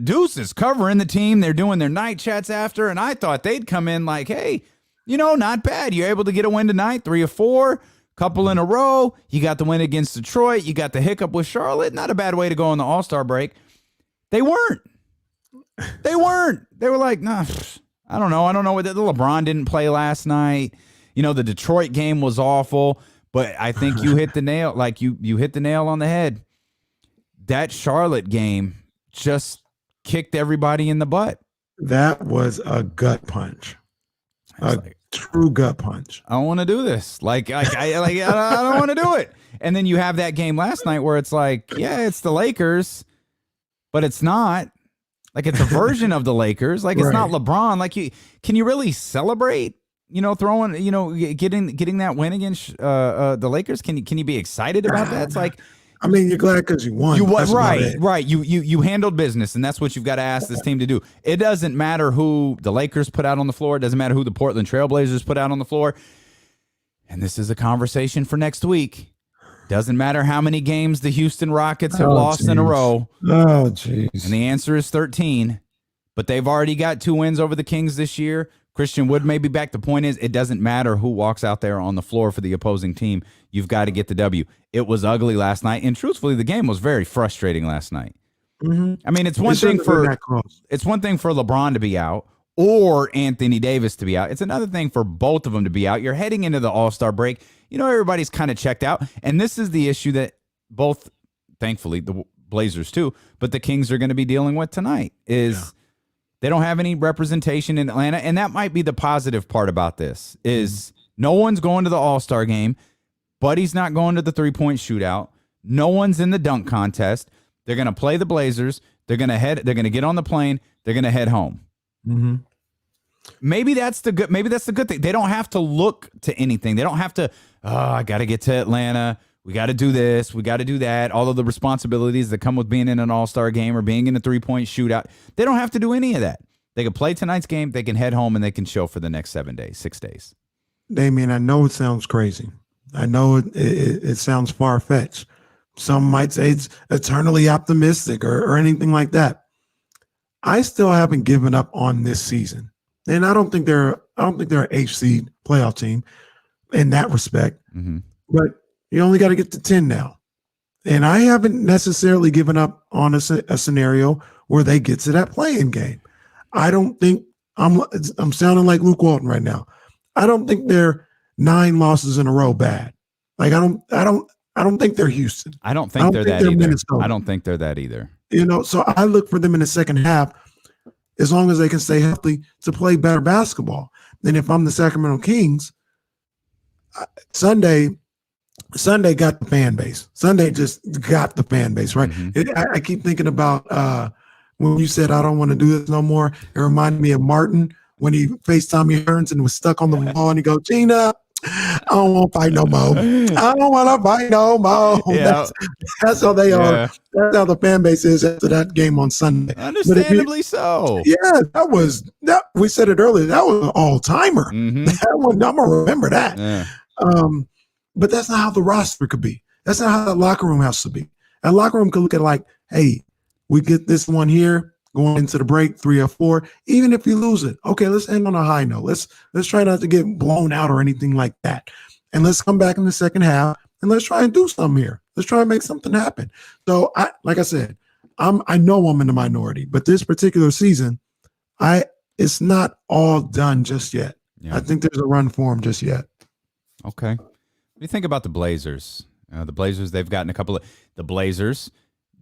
Deuce is covering the team. They're doing their night chats after, and I thought they'd come in like, hey, not bad. You're able to get a win tonight, 3 or 4, couple in a row. You got the win against Detroit. You got the hiccup with Charlotte. Not a bad way to go on the All-Star break. They weren't. They were like, nah, I don't know. The LeBron didn't play last night. The Detroit game was awful, but I think you hit the nail. Like you hit the nail on the head. That Charlotte game just kicked everybody in the butt. That was a gut punch. True gut punch. I don't want to do this. I don't want to do it. And then you have that game last night where it's like, yeah, it's the Lakers, but it's not. Like, it's a version of the Lakers. Like, it's not LeBron. Like, can you really celebrate, throwing, getting that win against the Lakers. Can you be excited about that? It's like, I mean, you're glad because you won. Right. You handled business, and that's what you've got to ask this team to do. It doesn't matter who the Lakers put out on the floor. It doesn't matter who the Portland Trailblazers put out on the floor. And this is a conversation for next week. Doesn't matter how many games the Houston Rockets have lost in a row. Oh, jeez. And the answer is 13. But they've already got 2 wins over the Kings this year. Christian Wood may be back. The point is, it doesn't matter who walks out there on the floor for the opposing team. You've got to get the W. It was ugly last night, and truthfully, the game was very frustrating last night. Mm-hmm. I mean, it's one thing for LeBron to be out or Anthony Davis to be out. It's another thing for both of them to be out. You're heading into the All-Star break. Everybody's kind of checked out, and this is the issue that both, thankfully, the Blazers too, but the Kings are going to be dealing with tonight is they don't have any representation in Atlanta, and that might be the positive part about this is no one's going to the All-Star game. Buddy's not going to the three-point shootout. No one's in the dunk contest. They're going to play the Blazers. They're going to get on the plane. They're going to head home. Mm-hmm. Maybe that's the good thing. They don't have to look to anything. They don't have to, I got to get to Atlanta. We got to do this. We got to do that. All of the responsibilities that come with being in an all-star game or being in a three-point shootout. They don't have to do any of that. They can play tonight's game. They can head home, and they can show for the next 6 days. Damien, I know it sounds crazy. I know it sounds far-fetched. Some might say it's eternally optimistic or anything like that. I still haven't given up on this season. And I don't think they're an HC playoff team in that respect. Mm-hmm. But you only got to get to 10 now. And I haven't necessarily given up on a scenario where they get to that playing game. I don't think I'm sounding like Luke Walton right now. I don't think they're 9 losses in a row bad. Like I don't think they're Houston. I don't think they're that either. Minnesota. I don't think they're that either. So I look for them in the second half, as long as they can stay healthy, to play better basketball. Then if I'm the Sacramento Kings, Sunday got the fan base. Sunday just got the fan base, right? Mm-hmm. I keep thinking about when you said, I don't want to do this no more. It reminded me of Martin when he faced Tommy Hearns and was stuck on the wall and he goes, Gina, I don't want to fight no more. I don't want to fight no more. Yeah. That's how they are. That's how the fan base is after that game on Sunday. Understandably so. Yeah, that we said it earlier. That was an all-timer. Mm-hmm. I'm going to remember that. Yeah. But that's not how the roster could be. That's not how the locker room has to be. That locker room could look at like, hey, we get this one here going into the break, 3 or 4. Even if you lose it, okay, let's end on a high note. Let's try not to get blown out or anything like that. And let's come back in the second half and let's try and do something here. Let's try and make something happen. So like I said, I know I'm in the minority, but this particular season, it's not all done just yet. Yeah. I think there's a run for them just yet. Okay. What do you think about the Blazers? The Blazers, they've gotten a couple of the Blazers.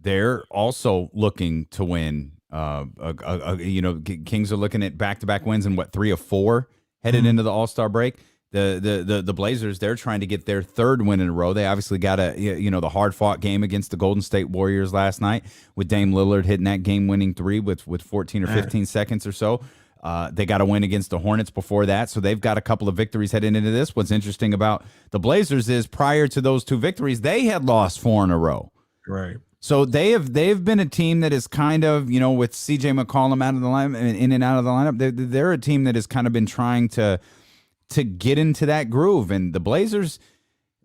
They're also looking to win. Kings are looking at back-to-back wins in 3 or 4 headed into the All-Star break. The Blazers, they're trying to get their 3rd win in a row. They obviously got the hard-fought game against the Golden State Warriors last night with Dame Lillard hitting that game-winning 3 with 14 or 15 seconds or so. They got a win against the Hornets before that, so they've got a couple of victories heading into this. What's interesting about the Blazers is prior to those 2 victories, they had lost 4 in a row. Right. So they've been a team that is kind of, with CJ McCollum out of the lineup, in and out of the lineup, they're a team that has kind of been trying to get into that groove. And the Blazers,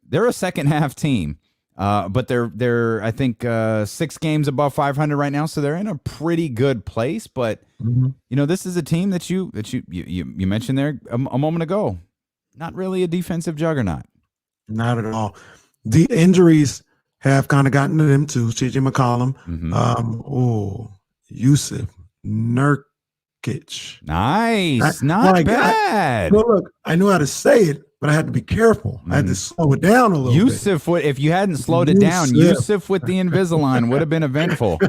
they're a second half team, but they're I think 6 games above 500 right now, so they're in a pretty good place. But this is a team that you mentioned there a moment ago, not really a defensive juggernaut. Not at all. The injuries have kind of gotten to them too. CJ McCollum, Yusuf Nurkic. Nice, not bad. Look, I knew how to say it, but I had to be careful. I had to slow it down a little bit. Yusuf, if you hadn't slowed it down, Yusuf with the Invisalign would have been eventful.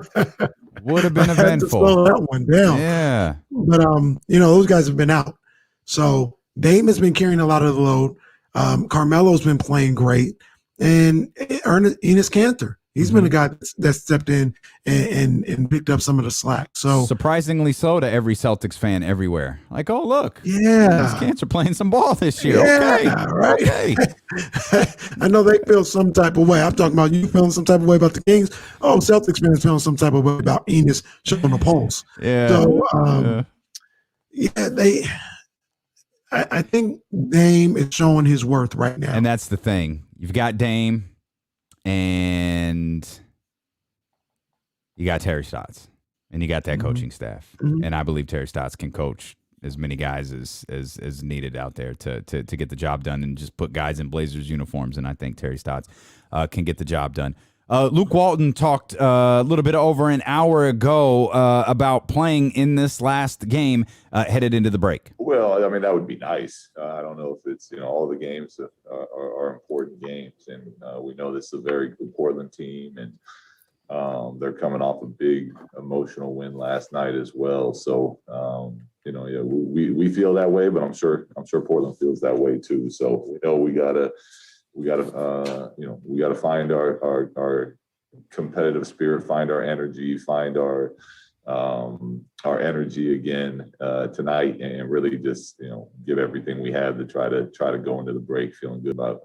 Would have been eventful. I had to slow that one down. Yeah. But, those guys have been out. So Dame has been carrying a lot of the load. Carmelo's been playing great. And Enes Kanter He's been a guy that stepped in and picked up some of the slack. So surprisingly so to every Celtics fan everywhere. Like, oh, look. Yeah. These cats are playing some ball this year. Yeah, Okay. right. Okay. I know they feel some type of way. I'm talking about you feeling some type of way about the Kings. Oh, Celtics fans feeling some type of way about Enos showing the pulse. Yeah. So, I think Dame is showing his worth right now. And that's the thing. You've got Dame and you got Terry Stotts and you got that coaching staff. And I believe Terry Stotts can coach as many guys as needed out there to get the job done and just put guys in Blazers uniforms. And I think Terry Stotts can get the job done. Luke Walton talked a little bit over an hour ago about playing in this last game headed into the break. Well, I mean, that would be nice. I don't know if it's, all the games are important games. And we know this is a very good Portland team. And they're coming off a big emotional win last night as well. So, we feel that way, but I'm sure Portland feels that way too. So we know we gotta find our competitive spirit, find our energy, find our energy again tonight, and really just give everything we have to try to go into the break feeling good about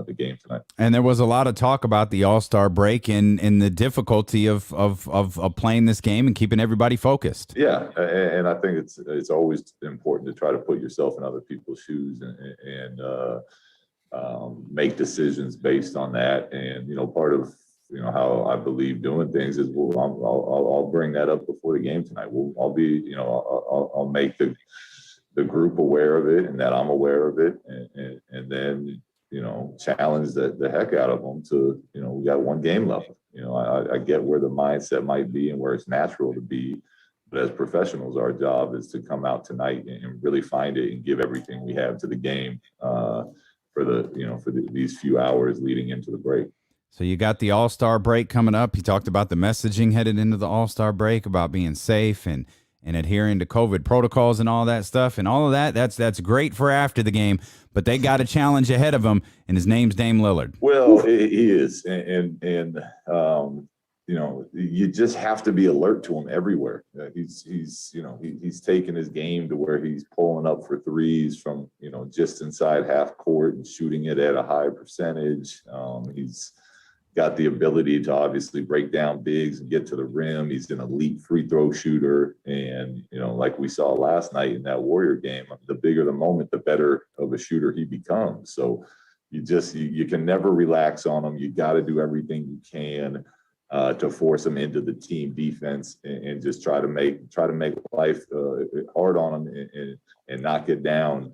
the game tonight. And there was a lot of talk about the All-Star break and the difficulty of playing this game and keeping everybody focused. Yeah, and I think it's always important to try to put yourself in other people's shoes and make decisions based on that. And part of how I believe doing things is I'll bring that up before the game tonight. I'll make the group aware of it and that I'm aware of it, and then challenge the heck out of them to we got one game left. I get where the mindset might be and where it's natural to be, but as professionals, our job is to come out tonight and really find it and give everything we have to the game for these few hours leading into the break. So you got the All-Star break coming up. He talked about the messaging headed into the All-Star break about being safe and adhering to COVID protocols and all that stuff. And all of that's great for after the game, but they got a challenge ahead of them, and his name's Dame Lillard. Well, he is. And you just have to be alert to him everywhere. He's taken his game to where he's pulling up for threes from, just inside half court and shooting it at a high percentage. He's got the ability to obviously break down bigs and get to the rim. He's an elite free throw shooter. And, like we saw last night in that Warrior game, the bigger the moment, the better of a shooter he becomes. So you can never relax on him. You got to do everything you can to force him into the team defense and just try to make life hard on him and knock it down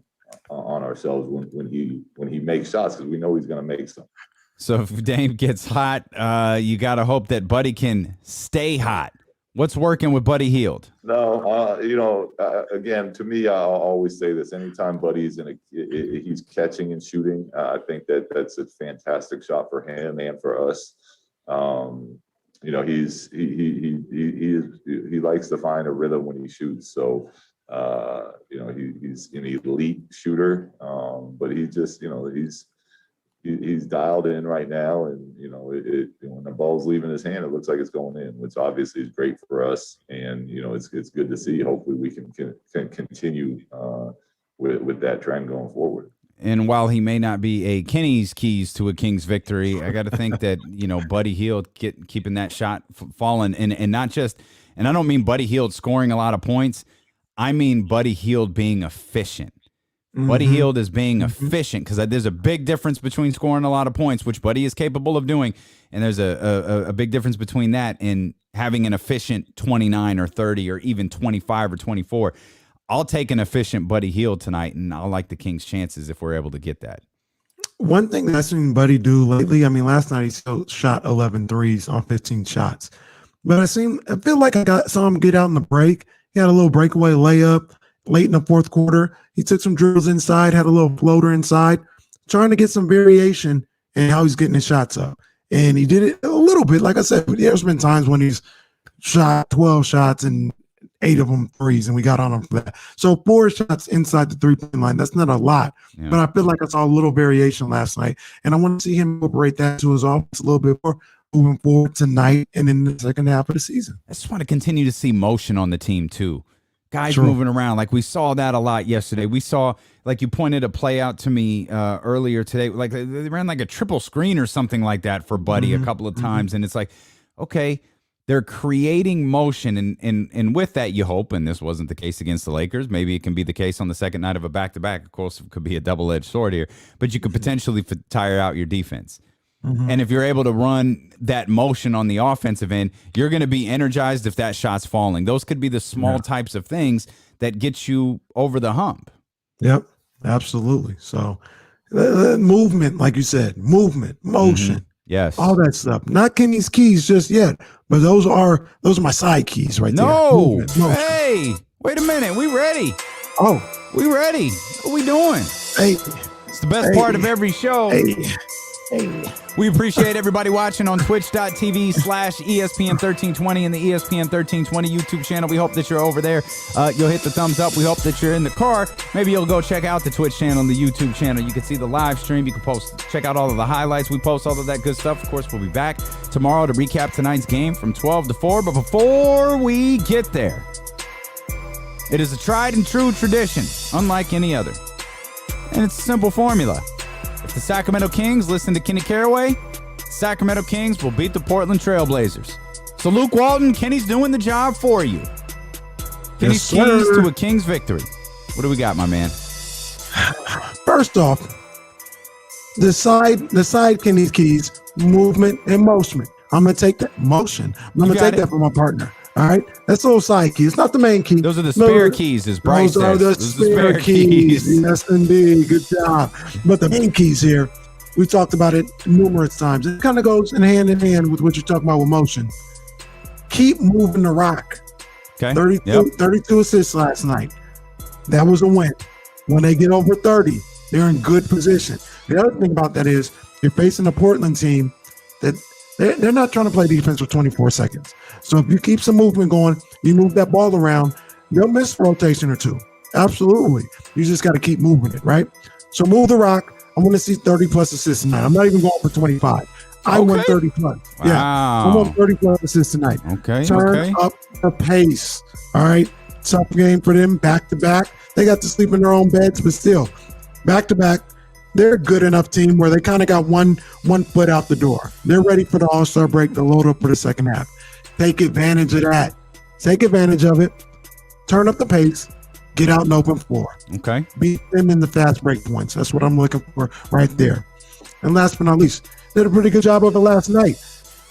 on ourselves when he makes shots, because we know he's going to make some. So if Dame gets hot, you got to hope that Buddy can stay hot. What's working with Buddy Hield? No, again, to me, I'll always say this: anytime Buddy's he's catching and shooting, I think that's a fantastic shot for him and for us. He likes to find a rhythm when he shoots. So, he's an elite shooter, but he's dialed in right now, and when the ball's leaving his hand, it looks like it's going in, which obviously is great for us. And it's good to see. Hopefully, we can continue with that trend going forward. And while he may not be a Kenny's keys to a Kings victory, I got to think that Buddy Hield keeping that shot falling, and not just. And I don't mean Buddy Hield scoring a lot of points. I mean Buddy Hield being efficient. Buddy Hield is being efficient, because there's a big difference between scoring a lot of points, which Buddy is capable of doing, and there's a big difference between that and having an efficient 29 or 30 or even 25 or 24. I'll take an efficient Buddy Hield tonight, and I'll like the Kings' chances if we're able to get that. One thing that I've seen Buddy do lately, last night he still shot 11 threes on 15 shots. But I feel like saw him get out in the break. He had a little breakaway layup late in the fourth quarter. He took some drills inside, had a little floater inside, trying to get some variation in how he's getting his shots up. And he did it a little bit. Like I said, there's been times when he's shot 12 shots and 8 of them threes, and we got on him for that. So 4 shots inside the three-point line. That's not a lot, but I feel like I saw a little variation last night, and I want to see him incorporate that to his offense a little bit more. moving forward tonight and in the second half of the season. I just want to continue to see motion on the team too. Guys True. moving around. Like we saw that a lot yesterday. We saw, like you pointed a play out to me earlier today. Like they ran like a triple screen or something like that for Buddy a couple of times. And it's like, okay, they're creating motion. And with that, you hope, and this wasn't the case against the Lakers. Maybe it can be the case on the second night of a back-to-back. Of course, it could be a double-edged sword here. But you could potentially tire out your defense. And if you're able to run that motion on the offensive end, you're going to be energized if that shot's falling. Those could be the small types of things that get you over the hump. Yep, absolutely. So movement, like you said, movement, motion, Yes. all that stuff. Not Kenny's keys just yet, but those are my side keys right there. No. Movement, motion. Hey, wait a minute. We ready. Oh, We ready. What we doing? hey, It's the best part of every show. hey. We appreciate everybody watching on twitch.tv/ESPN1320 and the ESPN 1320 YouTube channel. We hope that you're over there. You'll hit the thumbs up. We hope that you're in the car. Maybe you'll go check out the Twitch channel and the YouTube channel. You can see the live stream. You can check out all of the highlights. We post all of that good stuff. Of course, we'll be back tomorrow to recap tonight's game from 12 to 4. But before we get there, it is a tried and true tradition, unlike any other. And it's a simple formula. If the Sacramento Kings listen to Kenny Caraway, the Sacramento Kings will beat the Portland Trailblazers. So Luke Walton, Kenny's doing the job for you. Kenny's Yes, keys sir. to a Kings victory. What do we got, my man? First off, the side Kenny's keys, movement and motion. I'm gonna take that motion. I'm gonna got take it. that from my partner. All right, that's a little side key. It's not the main key. Those are the spare keys, as Bryce Those are says. the Those are the spare keys. Yes, indeed. Good job. But the main keys here, we talked about it numerous times. It kind of goes in hand with what you're talking about with motion. Keep moving the rock. Okay. 32 assists last night. That was a win. When they get over 30, they're in good position. The other thing about that is you're facing a Portland team that they're not trying to play defense for 24 seconds. So if you keep some movement going, you move that ball around, they'll miss a rotation or two. Absolutely. You just got to keep moving it, right? So move the rock. I want to see 30 plus assists tonight. I'm not even going for 25. I want 30 plus. Yeah. I Wow. want 30 plus assists tonight. Okay. Turn up the pace. All right. Tough game for them back to back. They got to sleep in their own beds, but still, back to back. They're a good enough team where they kind of got one foot out the door. They're ready for the All-Star break to load up for the second half. Take advantage of that. Take advantage of it. Turn up the pace. Get out and open floor. Okay. Beat them in the fast break points. That's what I'm looking for right there. And last but not least, did a pretty good job of it last night.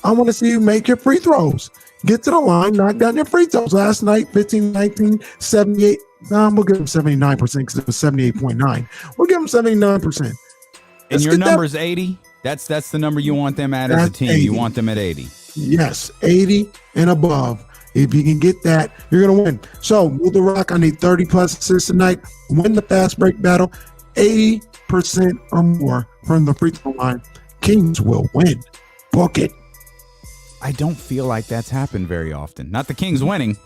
I want to see you make your free throws. Get to the line, knock down your free throws. Last night, 15, 19, 78. We'll give them 79% because it was 78.9. We'll give them 79%. And your number's 80? That's the number you want them at as a That's team. 80. You want them at 80. Yes, 80 and above. If you can get that, you're going to win. So, move the rock. I need 30 plus assists tonight. Win the fast break battle. 80% or more from the free throw line. Kings will win. Book it. I don't feel like that's happened very often. Not the Kings winning.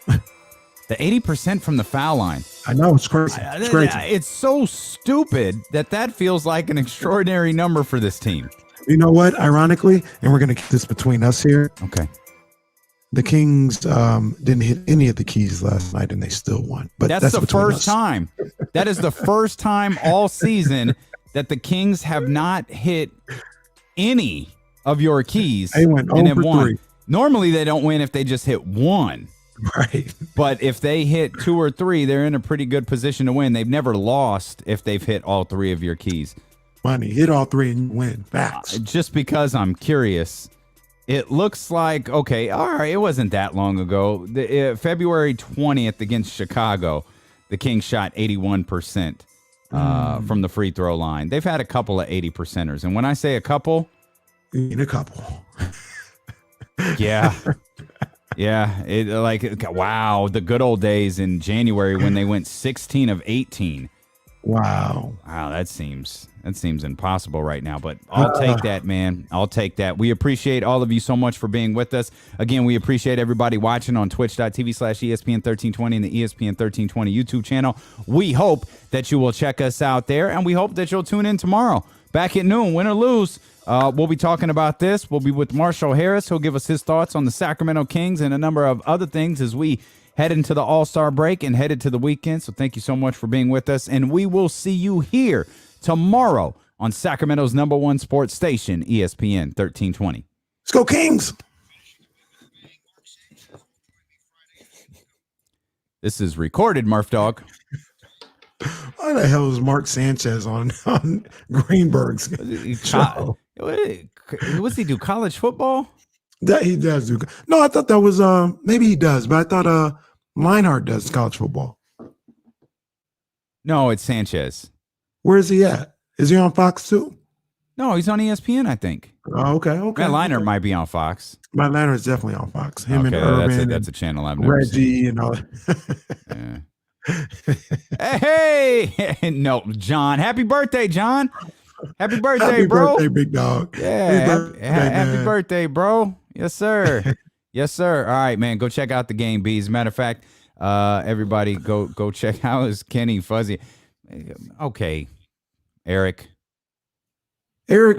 The 80% from the foul line. I know, it's crazy. It's crazy. It's so stupid that feels like an extraordinary number for this team. You know what? Ironically, and we're going to keep this between us here, Okay. the Kings didn't hit any of the keys last night, and they still won. But That's the between first us. time. That is the first time all season that the Kings have not hit any of your keys. They went and 0 have for won. 3. Normally, they don't win if they just hit one. Right. But if they hit 2 or 3, they're in a pretty good position to win. They've never lost if they've hit all 3 of your keys. Funny. Hit all 3 and you win. Facts. Just because I'm curious, it looks like, okay, all right, it wasn't that long ago. February 20th against Chicago, the Kings shot 81% from the free throw line. They've had a couple of 80%ers. And when I say a couple, You need a couple. yeah. Yeah, wow, the good old days in January when they went 16 of 18. Wow. Wow, that seems impossible right now, but I'll take that, man. I'll take that. We appreciate all of you so much for being with us. Again, we appreciate everybody watching on twitch.tv/ESPN1320 and the ESPN 1320 YouTube channel. We hope that you will check us out there, and we hope that you'll tune in tomorrow back at noon, win or lose. We'll be talking about this. We'll be with Marshall Harris. He'll give us his thoughts on the Sacramento Kings and a number of other things as we head into the All-Star break and headed to the weekend. So thank you so much for being with us. And we will see you here tomorrow on Sacramento's #1 sports station, ESPN 1320. Let's go, Kings. This is recorded, Murph Dog. Why the hell is Mark Sanchez on Greenberg's show? What's he do? College football? That he does do. No, I thought that was maybe he does, but I thought Leinart does college football. No, it's Sanchez. Where is he at? Is he on Fox too? No, he's on ESPN, I think. Oh, okay. Matt Leinart might be on Fox. Matt Leinart is definitely on Fox. Him okay, and Urban, that's a channel I've never Reggie seen. and all. Yeah. Hey, no, John. Happy birthday, John. Happy birthday, bro. Happy birthday, big dog. Yeah, happy birthday, bro. Yes, sir. Yes, sir. All right, man. Go check out the game, B. As a matter of fact, everybody go check out his Kenny Fuzzy. Okay, Eric,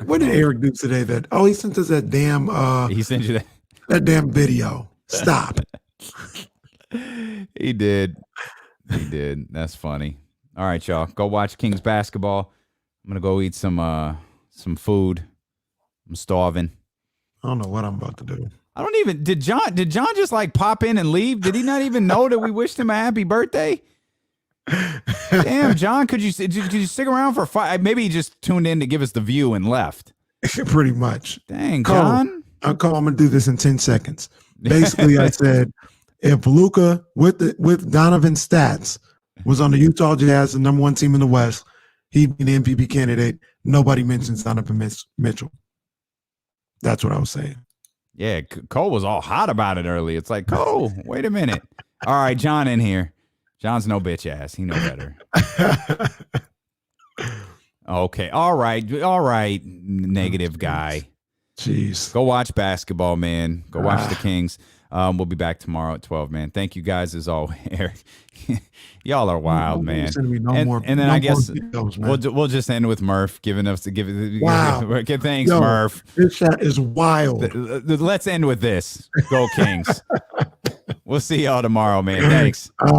what did Eric do today? He sent us that damn he sent you that damn video. Stop. He did. That's funny. All right, y'all. Go watch Kings basketball. I'm gonna go eat some food. I'm starving. I don't know what I'm about to do. I don't even did John just like pop in and leave? Did he not even know that we wished him a happy birthday? Damn, John, could you stick around for 5? Maybe he just tuned in to give us the view and left. Pretty much. Dang, John. I'm gonna do this in 10 seconds. Basically, I said if Luka with Donovan's stats was on the Utah Jazz, the #1 team in the West, he'd be the MVP candidate. Nobody mentions Donovan Mitchell. That's what I was saying. Yeah, Cole was all hot about it early. It's like, Cole, wait a minute. All right, John in here. John's no bitch ass. He know better. Okay. All right. Negative guy. Jeez. Go watch basketball, man. Go watch the Kings. We'll be back tomorrow at 12, man. Thank you guys as always. Eric, y'all are wild, man. And then I guess we'll just end with Murph giving us to give. Wow. Thanks, Murph. This shot is wild. Let's end with this. Go Kings. We'll see y'all tomorrow, man. Thanks.